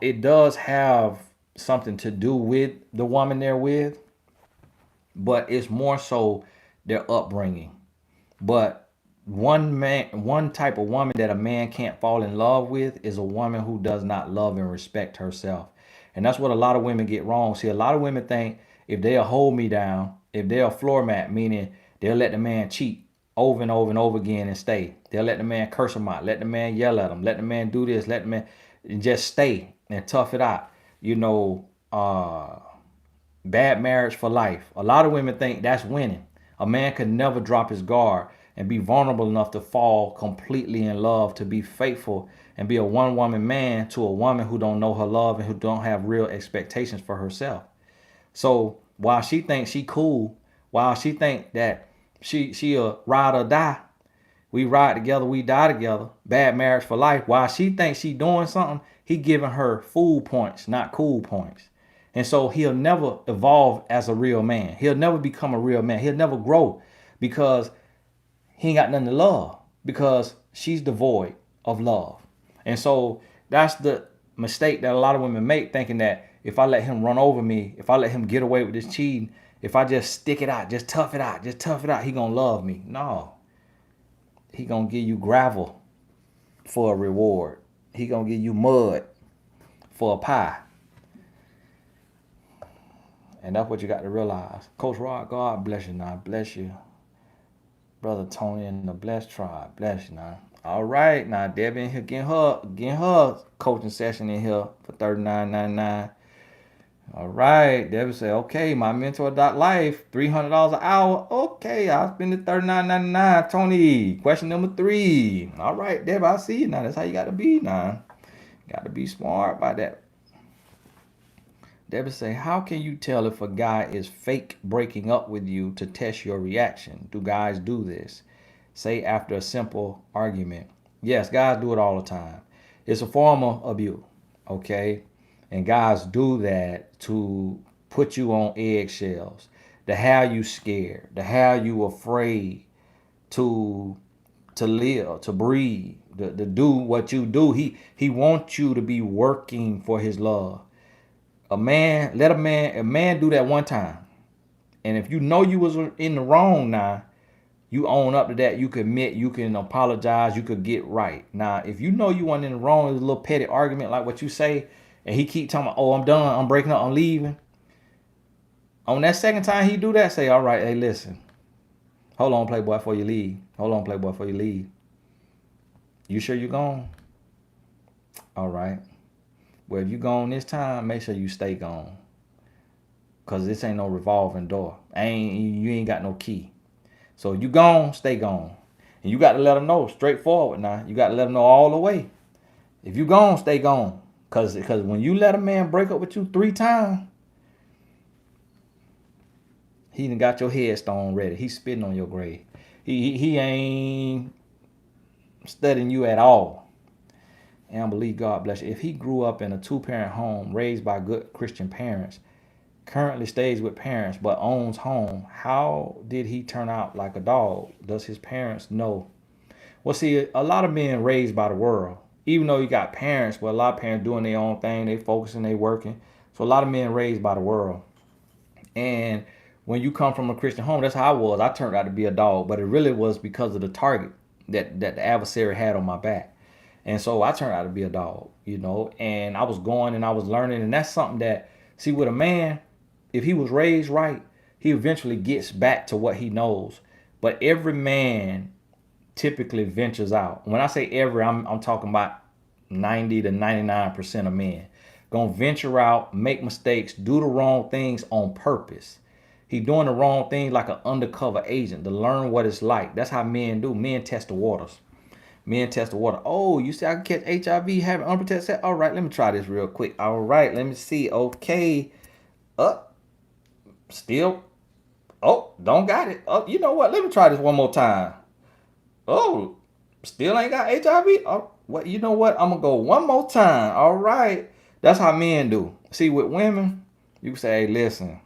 It does have something to do with the woman they're with, but it's more so their upbringing. But one type of woman that a man can't fall in love with is a woman who does not love and respect herself. And that's what a lot of women get wrong. See, a lot of women think if they'll hold me down, if they're a floor mat, meaning they'll let the man cheat over and over and over again and stay. They'll let the man curse them out, let the man yell at them, let the man do this, let the man just stay and tough it out. Bad marriage for life. A lot of women think that's winning. A man could never drop his guard and be vulnerable enough to fall completely in love, to be faithful and be a one woman man to a woman who don't know her love and who don't have real expectations for herself. So while she thinks she cool, while she think that She a ride or die. We ride together, we die together. Bad marriage for life. While she thinks she doing something, he giving her fool points, not cool points. And so he'll never evolve as a real man. He'll never become a real man. He'll never grow because he ain't got nothing to love, because she's devoid of love. And so that's the mistake that a lot of women make, thinking that if I let him run over me, if I let him get away with this cheating, if I just stick it out, just tough it out, he gonna love me. No, he gonna give you gravel for a reward. He gonna give you mud for a pie. And that's what you got to realize. Coach Rod, God bless you now. Bless you. Brother Tony and the Blessed Tribe. Bless you now. All right, now Debbie in here getting her coaching session in here for $39.99. All right, Debbie said, okay, my mentor.life, $300 an hour. Okay, I'll spend the $39.99. Tony, question number 3. All right, Debbie, I see you now. That's how you got to be now. Got to be smart about that. Debbie say, how can you tell if a guy is fake breaking up with you to test your reaction? Do guys do this? Say after a simple argument. Yes, guys do it all the time. It's a form of abuse, okay? And guys do that to put you on eggshells, to have you scared, to have you afraid to live, to breathe, to do what you do. He wants you to be working for his love. A man do that one time. And if you know you was in the wrong now, you own up to that. You can admit, you can apologize, you could get right. Now, if you know you weren't in the wrong, it's a little petty argument like what you say, and he keep talking about, oh, I'm done, I'm breaking up, I'm leaving. On that second time he do that, say, all right, hey, listen. Hold on, playboy, before you leave. Hold on, playboy, before you leave. You sure you're gone? All right. Well, if you gone this time, make sure you stay gone. Cause this ain't no revolving door. You ain't got no key. So you gone, stay gone. And you got to let them know straightforward now. You got to let them know all the way. If you gone, stay gone. Cause when you let a man break up with you 3 times, he done got your headstone ready. He's spitting on your grave. He ain't studying you at all. And I believe, God bless you, if he grew up in a 2-parent home raised by good Christian parents, currently stays with parents but owns home, how did he turn out like a dog? Does his parents know? Well, see, a lot of men raised by the world, even though you got parents, but a lot of parents doing their own thing, they focusing, they working. So a lot of men raised by the world. And when you come from a Christian home, that's how I was. I turned out to be a dog, but it really was because of the target that the adversary had on my back. And so I turned out to be a dog, and I was going and I was learning. And that's something that, see, with a man, if he was raised right, he eventually gets back to what he knows. But every man typically ventures out. When I say every, I'm talking about 90 to 99% of men. Gonna venture out, make mistakes, do the wrong things on purpose. He doing the wrong thing like an undercover agent to learn what it's like. That's how men do. Men test the waters. Men test the water. Oh, you see I can catch HIV having unprotected sex? All right, let me try this real quick. All right, let me see. Okay. Still. Oh, don't got it. Oh, you know what? Let me try this one more time. Oh, still ain't got HIV? Oh, what? You know what? I'm going to go one more time. All right. That's how men do. See, with women, you can say, hey, listen,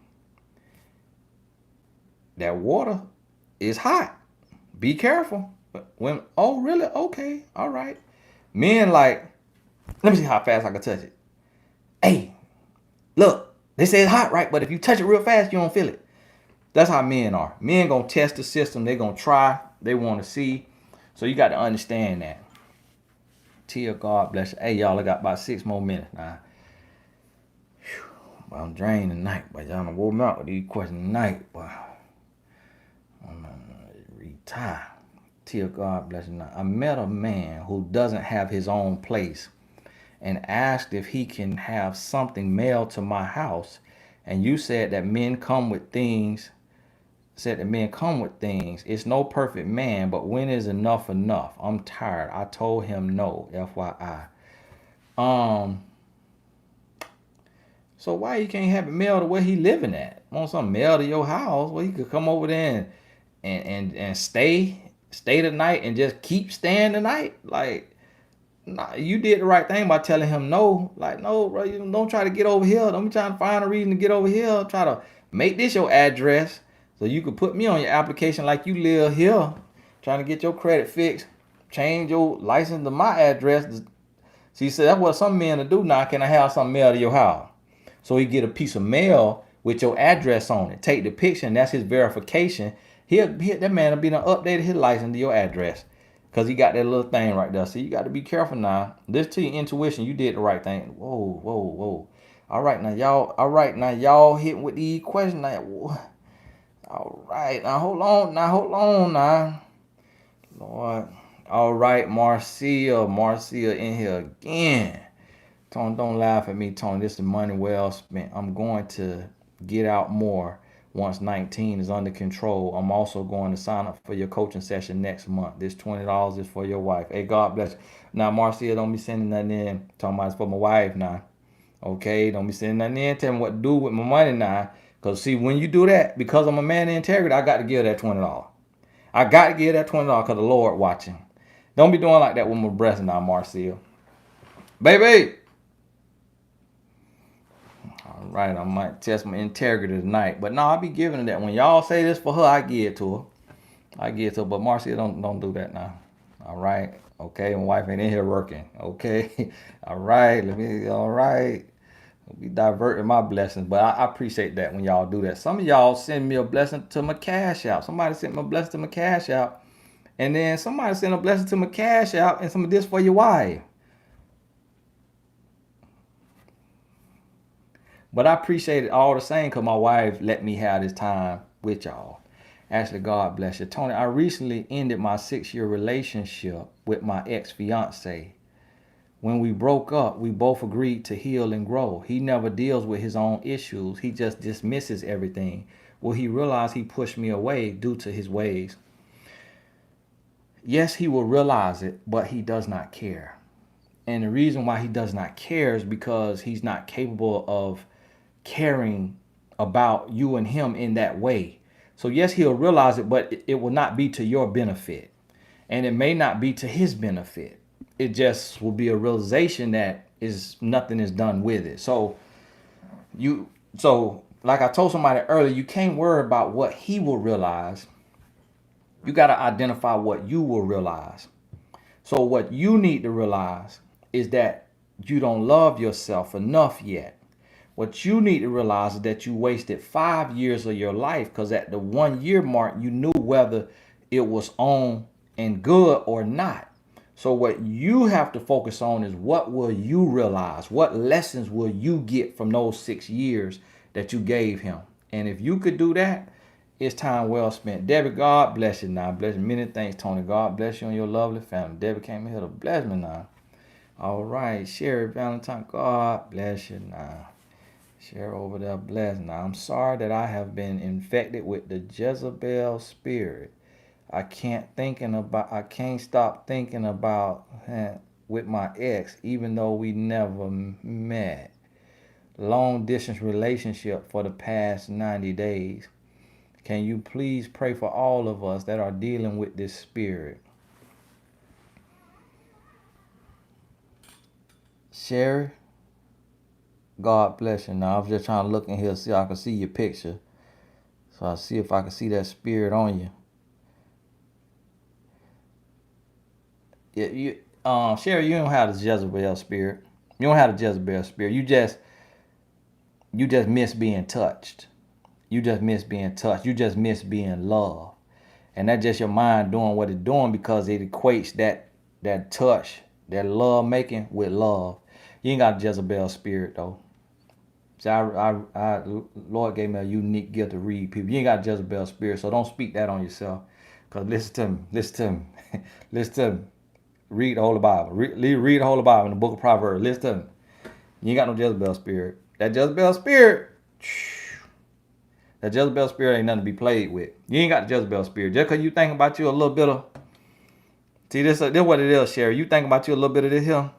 that water is hot. Be careful. Women, oh, really? Okay. All right. Men like, let me see how fast I can touch it. Hey, look, they say it's hot, right? But if you touch it real fast, you don't feel it. That's how men are. Men gonna test the system. They gonna try. They want to see. So you got to understand that. Tia, God bless you. Hey, y'all, I got about 6 more minutes now. Well, I'm drained tonight, but y'all done woke me up with these questions tonight. But I'm gonna retire. Tia, God bless you. Now, I met a man who doesn't have his own place and asked if he can have something mailed to my house. And you said that men come with things. It's no perfect man, but when is enough enough? I'm tired. I told him no, FYI. So why you can't have it mailed to where he living at? Want something mailed to your house where he could come over there and stay the night and just keep staying the night. Like, nah, you did the right thing by telling him no. Like, no, bro, you don't try to get over here. Don't be trying to find a reason to get over here. Try to make this your address so you could put me on your application like you live here. Trying to get your credit fixed. Change your license to my address. See, so that's what some men will do now. Can I have some mail to your house? So he get a piece of mail with your address on it. Take the picture, and that's his verification. That man will be done updated his license to your address. Because he got that little thing right there. So you got to be careful now. This to your intuition, you did the right thing. Whoa, whoa, whoa. All right, now y'all hitting with the question. Now, all right, now hold on now. Lord. All right, Marcia in here again. Tony, don't laugh at me, Tony. This is money well spent. I'm going to get out more once 19 is under control. I'm also going to sign up for your coaching session next month. This $20 is for your wife. Hey, God bless you. Now, Marcia, don't be sending nothing in. Talking about it's for my wife now. Okay, don't be sending nothing in. Tell me what to do with my money now. Because, see, when you do that, because I'm a man of integrity, I got to give that $20. I got to give that $20 because the Lord watching. Don't be doing like that with my breast now, Marcia. Baby! All right, I might test my integrity tonight. But no, I'll be giving her that. When y'all say this for her, I give it to her. But Marcia, don't do that now. All right. Okay, my wife ain't in here working. Okay. All right. All right. Be diverting my blessings. But I appreciate that when y'all do that. Some of y'all send me a blessing to my cash out. Somebody sent me a blessing to my cash out. And then somebody sent a blessing to my cash out and some of this for your wife. But I appreciate it all the same because my wife let me have this time with y'all. Actually, God bless you. Tony, I recently ended my 6-year relationship with my ex-fiance. When we broke up, we both agreed to heal and grow. He never deals with his own issues. He just dismisses everything. Will he realize he pushed me away due to his ways? Yes, he will realize it, but he does not care. And the reason why he does not care is because he's not capable of caring about you and him in that way. So yes, he'll realize it, but it will not be to your benefit. And it may not be to his benefit. It just will be a realization that nothing is done with it. So like I told somebody earlier, you can't worry about what he will realize. You got to identify what you will realize. So what you need to realize is that you don't love yourself enough yet. What you need to realize is that you wasted 5 years of your life because at the 1 year mark, you knew whether it was on and good or not. So what you have to focus on is what will you realize? What lessons will you get from those 6 years that you gave him? And if you could do that, it's time well spent. Debbie, God bless you now. Bless you. Many thanks, Tony. God bless you and your lovely family. Debbie came here to bless me now. All right. Sherry Valentine, God bless you now. Share over there, bless now. I'm sorry that I have been infected with the Jezebel spirit. I can't stop thinking about with my ex, even though we never met. Long distance relationship for the past 90 days. Can you please pray for all of us that are dealing with this spirit? Sherry, God bless you. Now, I was just trying to look in here, see if I can see your picture. So I'll see if I can see that spirit on you. Yeah, Sherry, you don't have the Jezebel spirit. You don't have the Jezebel spirit. You just miss being touched. You just miss being touched. You just miss being loved. And that's just your mind doing what it's doing because it equates that touch, that love making with love. You ain't got a Jezebel spirit though. See, Lord gave me a unique gift to read people. You ain't got a Jezebel spirit, so don't speak that on yourself. Because listen to me. Listen to me. Read the Holy Bible. Read the Holy Bible in the book of Proverbs. Listen to me. You ain't got no Jezebel spirit. That Jezebel spirit ain't nothing to be played with. You ain't got the Jezebel spirit. Just because you think about you a little bit of... See, this what it is, Sherry. You think about you a little bit of this here.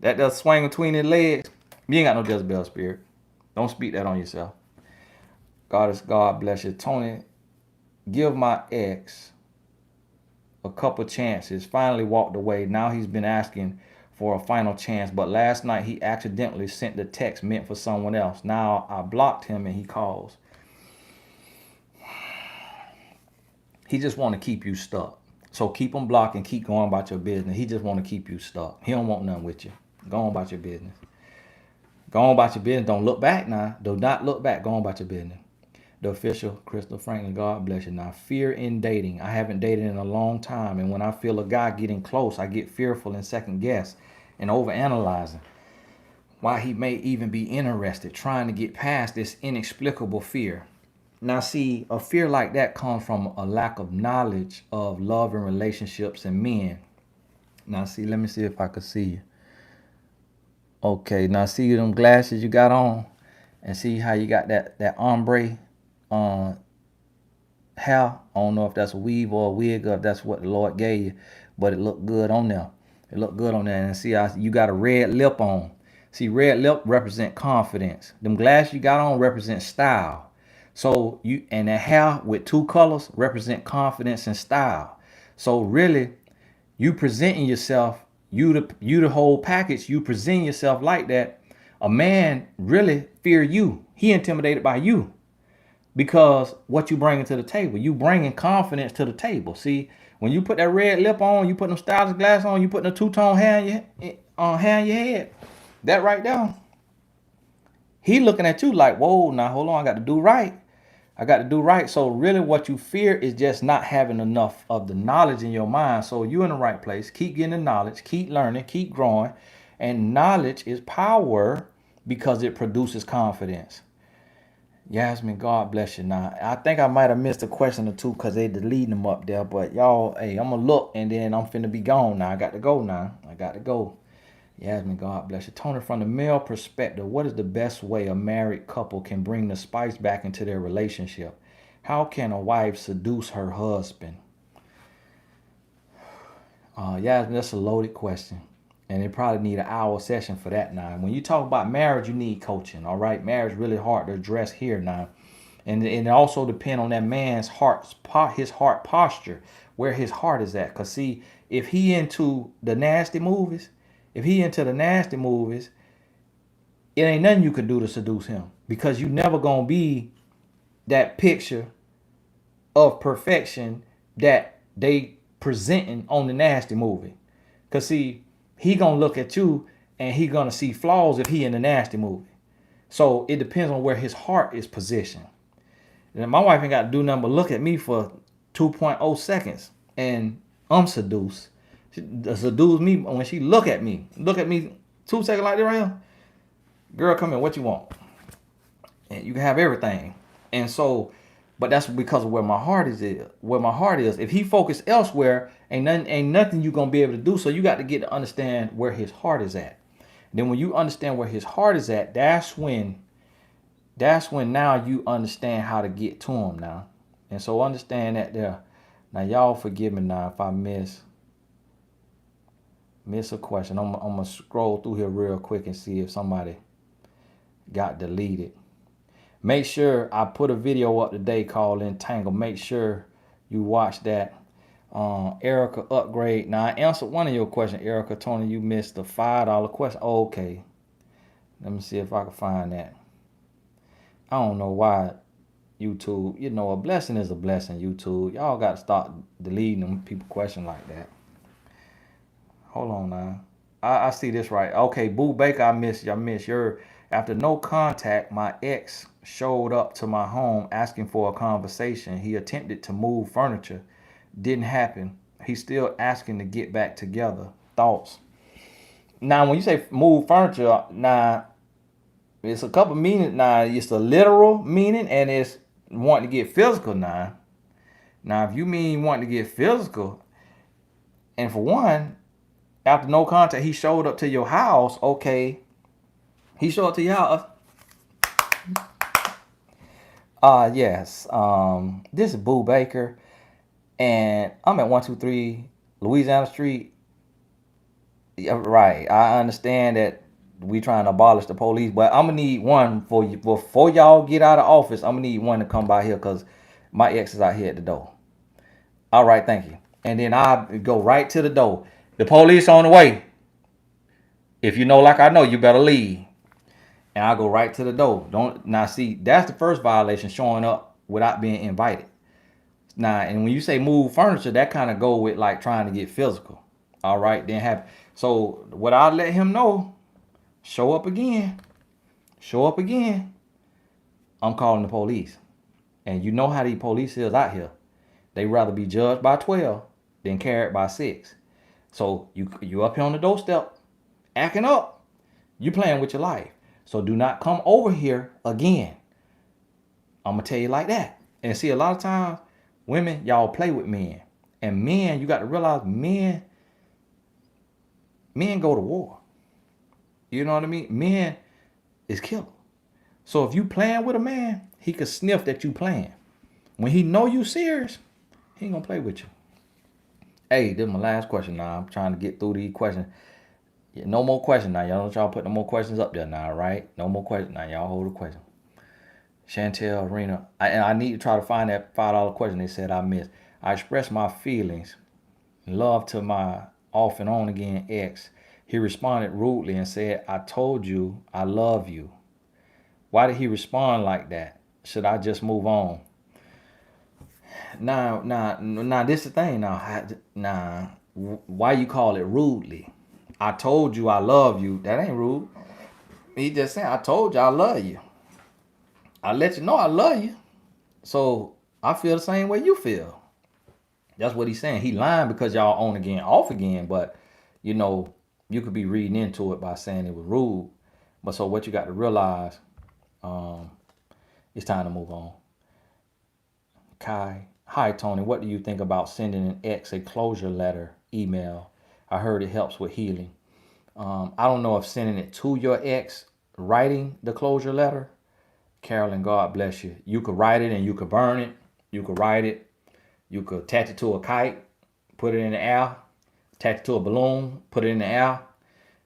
That does swing between his legs. You ain't got no Jezebel spirit. Don't speak that on yourself. God bless you. Tony, give my ex a couple chances. Finally walked away. Now he's been asking for a final chance. But last night he accidentally sent the text meant for someone else. Now I blocked him and he calls. He just want to keep you stuck. So keep him blocked and keep going about your business. He just want to keep you stuck. He don't want nothing with you. Go on about your business. Go on about your business. Don't look back now. Do not look back. Go on about your business. The official, Crystal Franklin, God bless you. Now, fear in dating. I haven't dated in a long time. And when I feel a guy getting close, I get fearful and second guess and overanalyzing why he may even be interested, trying to get past this inexplicable fear. Now, see, a fear like that comes from a lack of knowledge of love and relationships and men. Now, see, let me see if I can see you. Okay, now see them glasses you got on, and see how you got that ombre hair. I don't know if that's a weave or a wig or if that's what the Lord gave you, but it looked good on there. It looked good on there. And see how you got a red lip on. See, red lip represent confidence. Them glasses you got on represent style. So you and that hair with two colors represent confidence and style. So really, you presenting yourself, you the whole package. You present yourself like that. A man really fear you. He intimidated by you because what you bringing to the table. You bringing confidence to the table. See, when you put that red lip on, you put them stylish glasses on, you put the two-tone hair in your head. That right there. He looking at you like, whoa, now hold on, I got to do right. I got to do right. So really what you fear is just not having enough of the knowledge in your mind. So you're in the right place. Keep getting the knowledge, keep learning, keep growing. And knowledge is power because it produces confidence. Yasmin, God bless you. Now, I think I might have missed a question or two because they deleting them up there. But y'all, hey, I'm going to look and then I'm finna be gone now. I got to go now. I got to go. Yasmin, God bless you. Tony, from the male perspective, what is the best way a married couple can bring the spice back into their relationship? How can a wife seduce her husband? Yasmin, that's a loaded question. And it probably need an hour session for that now. When you talk about marriage, you need coaching, all right? Marriage really hard to address here now. And it also depends on that man's his heart posture, where his heart is at. Because see, if he into the nasty movies, it ain't nothing you can do to seduce him. Because you never going to be that picture of perfection that they presenting on the nasty movie. Because see, he gonna look at you and he gonna see flaws if he in the nasty movie. So it depends on where his heart is positioned. And my wife ain't got to do nothing but look at me for 2.0 seconds and I'm seduced. She seduce me when she look at me 2 seconds like that right here. Girl, come here, what you want? And you can have everything. And so, but that's because of where my heart is. If he focused elsewhere, ain't nothing you gonna be able to do. So you got to get to understand where his heart is at. Then when you understand where his heart is at, that's when now you understand how to get to him now. And so understand that there. Now y'all forgive me now if I miss a question. I'm gonna scroll through here real quick and see if somebody got deleted. Make sure I put a video up today called Entangle. Make sure you watch that. Erica upgrade. Now I answered one of your questions, Erica. Tony, you missed the $5 question. Oh, okay. Let me see if I can find that. I don't know why YouTube, a blessing is a blessing, YouTube. Y'all got to start deleting them people question like that. Hold on now. I see this right. Okay, Boo Baker, I miss your. After no contact, my ex showed up to my home asking for a conversation. He attempted to move furniture. Didn't happen. He's still asking to get back together. Thoughts? Now, when you say move furniture, now, it's a couple meanings. Now, it's a literal meaning and it's wanting to get physical now. Now, if you mean wanting to get physical, and for one, after no contact, he showed up to your house, okay. He showed up to your house. Yes. This is Boo Baker. And I'm at 123 Louisiana Street. Yeah, right. I understand that we trying to abolish the police, but I'm gonna need one for you before y'all get out of office. I'm gonna need one to come by here because My ex is out here at the door. All right, thank you. And then I go right to the door. The police on the way. If you know like I know, you better leave. And I go right to the door. Don't now see that's the first violation, showing up without being invited. Now, and when you say move furniture, that kind of go with like trying to get physical. All right, then have so what I let him know, show up again. Show up again. I'm calling the police. And you know how these police is out here. They rather be judged by 12 than carried by 6. So you up here on the doorstep, acting up. You playing with your life. So do not come over here again. I'm gonna tell you like that. And see, a lot of times, women, y'all play with men. And men, you got to realize men go to war. You know what I mean? Men is killer. So if you playing with a man, he could sniff that you playing. When he know you serious, he ain't gonna play with you. Hey, this is my last question now. I'm trying to get through these questions. Yeah, no more questions now. Y'all don't y'all put no more questions up there now, right? No more questions now. Y'all hold the question. Chantel Arena. I need to try to find that $5 question they said I missed. I expressed my feelings, love to my off and on again ex. He responded rudely and said, I told you I love you. Why did he respond like that? Should I just move on? Now, this is the thing. Now, why you call it rudely? I told you I love you. That ain't rude. He just saying, I told you I love you. I let you know I love you. So I feel the same way you feel. That's what he's saying. He lying because y'all on again, off again. But, you know, you could be reading into it by saying it was rude. But so what you got to realize, it's time to move on. Kai. Hi, Tony. What do you think about sending an ex a closure letter email? I heard it helps with healing. I don't know if sending it to your ex, writing the closure letter. Carolyn, God bless you. You could write it and you could burn it. You could write it. You could attach it to a kite, put it in the air, attach it to a balloon, put it in the air.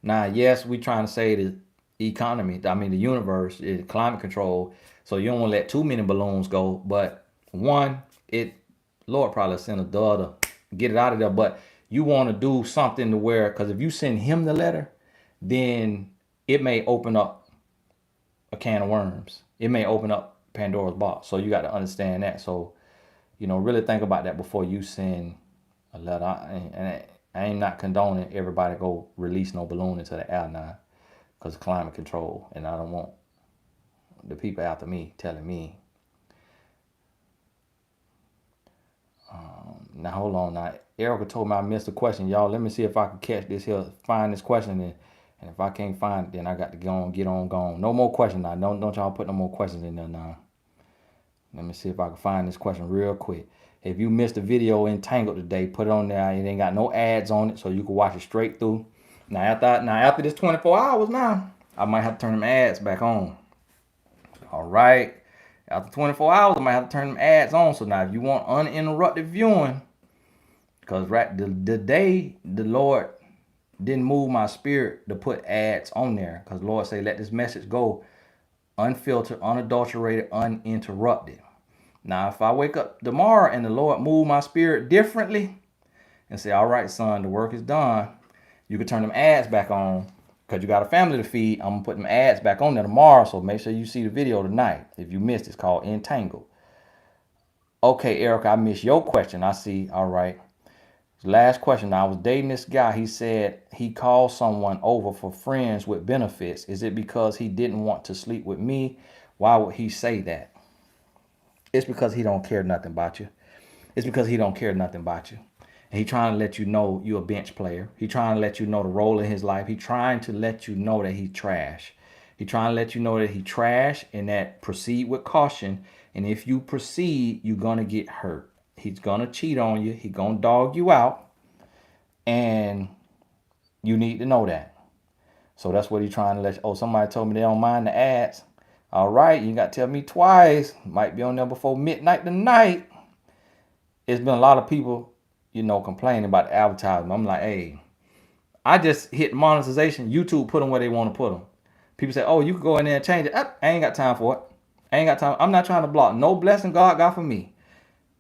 Now, yes, we trying to say the economy, the universe, is climate control. So you don't want to let too many balloons go. But one, Lord probably send a daughter, get it out of there. But you want to do something to where, because if you send him the letter, then it may open up a can of worms. It may open up Pandora's box. So you got to understand that. So, really think about that before you send a letter. And I ain't not condoning everybody go release no balloon into the air now, because of climate control. And I don't want the people after me telling me. Now, hold on. Now, Erica told me I missed a question. Y'all, let me see if I can catch this here, find this question. And if I can't find it, then I got to get on. No more questions now. Don't y'all put no more questions in there now. Let me see if I can find this question real quick. If you missed the video Entangled today, put it on there. It ain't got no ads on it, so you can watch it straight through. Now, after this 24 hours now, I might have to turn them ads back on. All right. After 24 hours, I might have to turn them ads on. So now if you want uninterrupted viewing, because the day the Lord didn't move my spirit to put ads on there, because the Lord say, let this message go unfiltered, unadulterated, uninterrupted. Now, if I wake up tomorrow and the Lord move my spirit differently and say, all right, son, the work is done, you can turn them ads back on. Because you got a family to feed, I'm going to put them ads back on there tomorrow. So make sure you see the video tonight. If you missed, it's called Entangled. Okay, Erica, I missed your question. I see. All right. Last question. I was dating this guy. He said he called someone over for friends with benefits. Is it because he didn't want to sleep with me? Why would he say that? It's because he don't care nothing about you. It's because he don't care nothing about you. And he trying to let you know you're a bench player. He trying to let you know the role in his life. He trying to let you know that he trash. He trying to let you know that he trash and that proceed with caution. And if you proceed, you're going to get hurt. He's going to cheat on you. He's going to dog you out. And you need to know that. So that's what he's trying to let you. Oh, somebody told me they don't mind the ads. All right, you got to tell me twice. Might be on there before midnight tonight. It's been a lot of people, complaining about the advertisement. I'm like, hey, I just hit monetization. YouTube put them where they want to put them. People say, oh, you can go in there and change it. I ain't got time for it. I ain't got time. I'm not trying to block no blessing God got for me.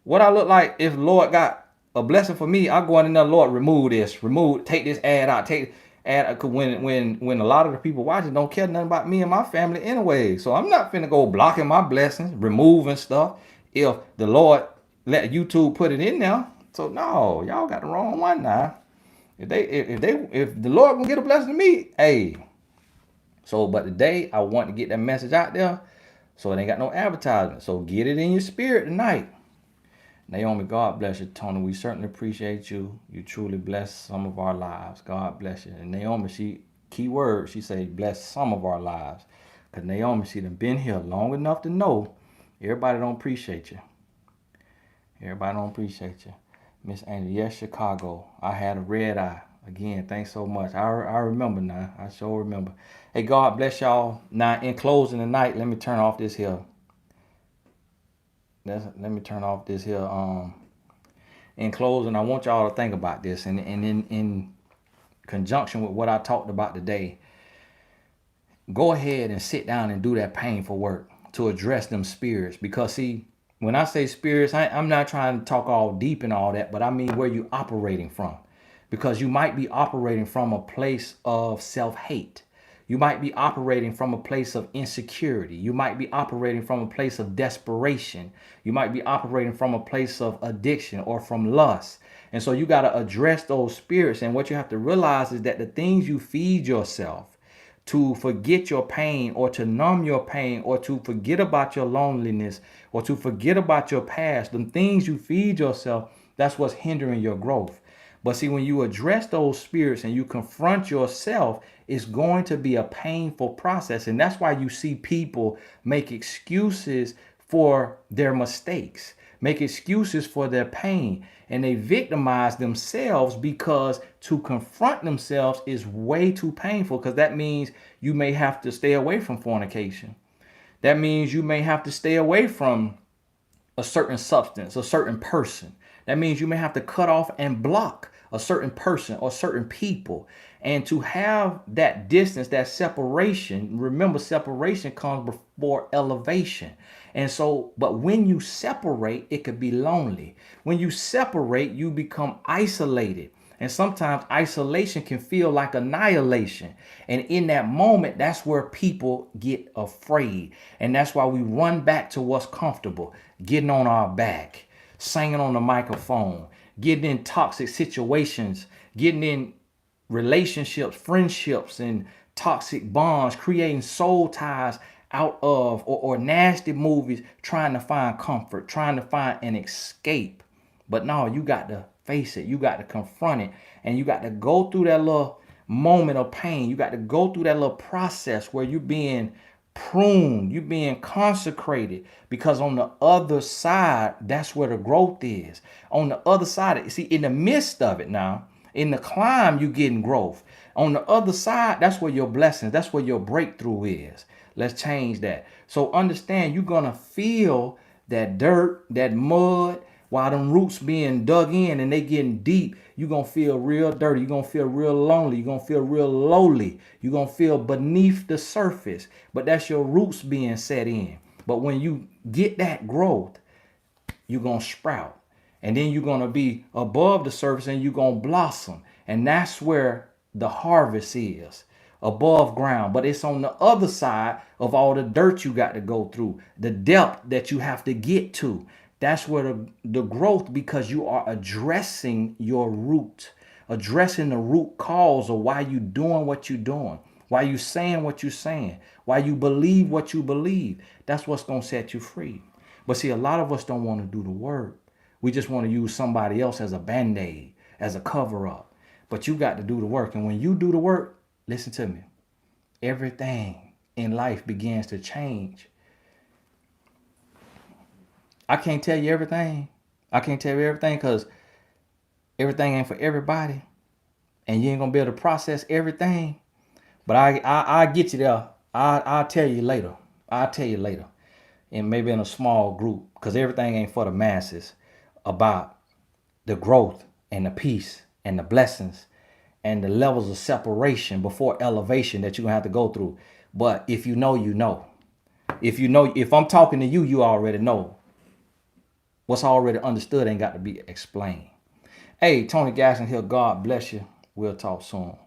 What I look like if the Lord got a blessing for me, I go in there, Lord, remove this, take this ad out, take ad. Cause when a lot of the people watching don't care nothing about me and my family anyway. So I'm not finna go blocking my blessings, removing stuff. If the Lord let YouTube put it in there. So no, y'all got the wrong one now. If the Lord gonna get a blessing to me, hey. So but today I want to get that message out there. So it ain't got no advertisement. So get it in your spirit tonight. Naomi, God bless you. Tony, we certainly appreciate you. You truly bless some of our lives. God bless you. And Naomi, key word, she say bless some of our lives. Because Naomi, she done been here long enough to know everybody don't appreciate you. Everybody don't appreciate you. Miss Angel, yes, Chicago. I had a red eye. Again, thanks so much. I remember now. I sure remember. Hey, God bless y'all. Now, in closing tonight, let me turn off this here. Let me turn off this here. In closing, I want y'all to think about this, and in conjunction with what I talked about today, go ahead and sit down and do that painful work to address them spirits. Because see, when I say spirits, I'm not trying to talk all deep and all that, but I mean where you operating from. Because you might be operating from a place of self-hate. You might be operating from a place of insecurity. You might be operating from a place of desperation. You might be operating from a place of addiction or from lust. And so you got to address those spirits. And what you have to realize is that the things you feed yourself to forget your pain or to numb your pain or to forget about your loneliness or to forget about your past, the things you feed yourself, that's what's hindering your growth. But see, when you address those spirits and you confront yourself, it's going to be a painful process. And that's why you see people make excuses for their mistakes, make excuses for their pain, and they victimize themselves because to confront themselves is way too painful, because that means you may have to stay away from fornication. That means you may have to stay away from a certain substance, a certain person. That means you may have to cut off and block a certain person or certain people. And to have that distance, that separation, remember, separation comes before elevation. And so, but when you separate, it could be lonely. When you separate, you become isolated. And sometimes isolation can feel like annihilation. And in that moment, that's where people get afraid. And that's why we run back to what's comfortable, getting on our back, singing on the microphone, getting in toxic situations, getting in relationships, friendships, and toxic bonds, creating soul ties out of or nasty movies, trying to find comfort, trying to find an escape. But no, you got to face it. You got to confront it. And you got to go through that little moment of pain. You got to go through that little process where you're being pruned, you're being consecrated, because on the other side, that's where the growth is. On the other side, see, in the midst of it now, in the climb, you getting growth. On the other side, that's where your blessings, that's where your breakthrough is. Let's change that. So understand, you're going to feel that dirt, that mud, while them roots being dug in and they getting deep. You're going to feel real dirty. You're going to feel real lonely. You're going to feel real lowly. You're going to feel beneath the surface. But that's your roots being set in. But when you get that growth, you're going to sprout. And then you're going to be above the surface and you're going to blossom. And that's where the harvest is, above ground. But it's on the other side of all the dirt you got to go through, the depth that you have to get to. That's where the growth, because you are addressing your root, addressing the root cause of why you doing what you're doing, why you saying what you're saying, why you believe what you believe. That's what's going to set you free. But see, a lot of us don't want to do the work. We just want to use somebody else as a band-aid, as a cover-up. But you got to do the work. And when you do the work, listen to me, everything in life begins to change. I can't tell you everything. I can't tell you everything because everything ain't for everybody. And you ain't going to be able to process everything. But I get you there. I'll tell you later. I'll tell you later. And maybe in a small group, because everything ain't for the masses, about the growth and the peace and the blessings and the levels of separation before elevation that you're going to have to go through. But if you know, you know. If you know, if I'm talking to you, you already know. What's already understood ain't got to be explained. Hey, Tony Gasson here. God bless you. We'll talk soon.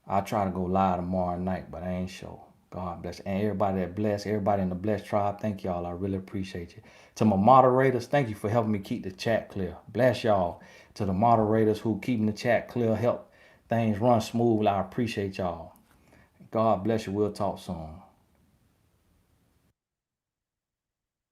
I'll try to go live tomorrow night, but I ain't sure. God bless. And everybody that blessed, everybody in the blessed tribe, thank y'all. I really appreciate you. To my moderators, thank you for helping me keep the chat clear. Bless y'all. To the moderators who keeping the chat clear, help things run smooth. I appreciate y'all. God bless you. We'll talk soon.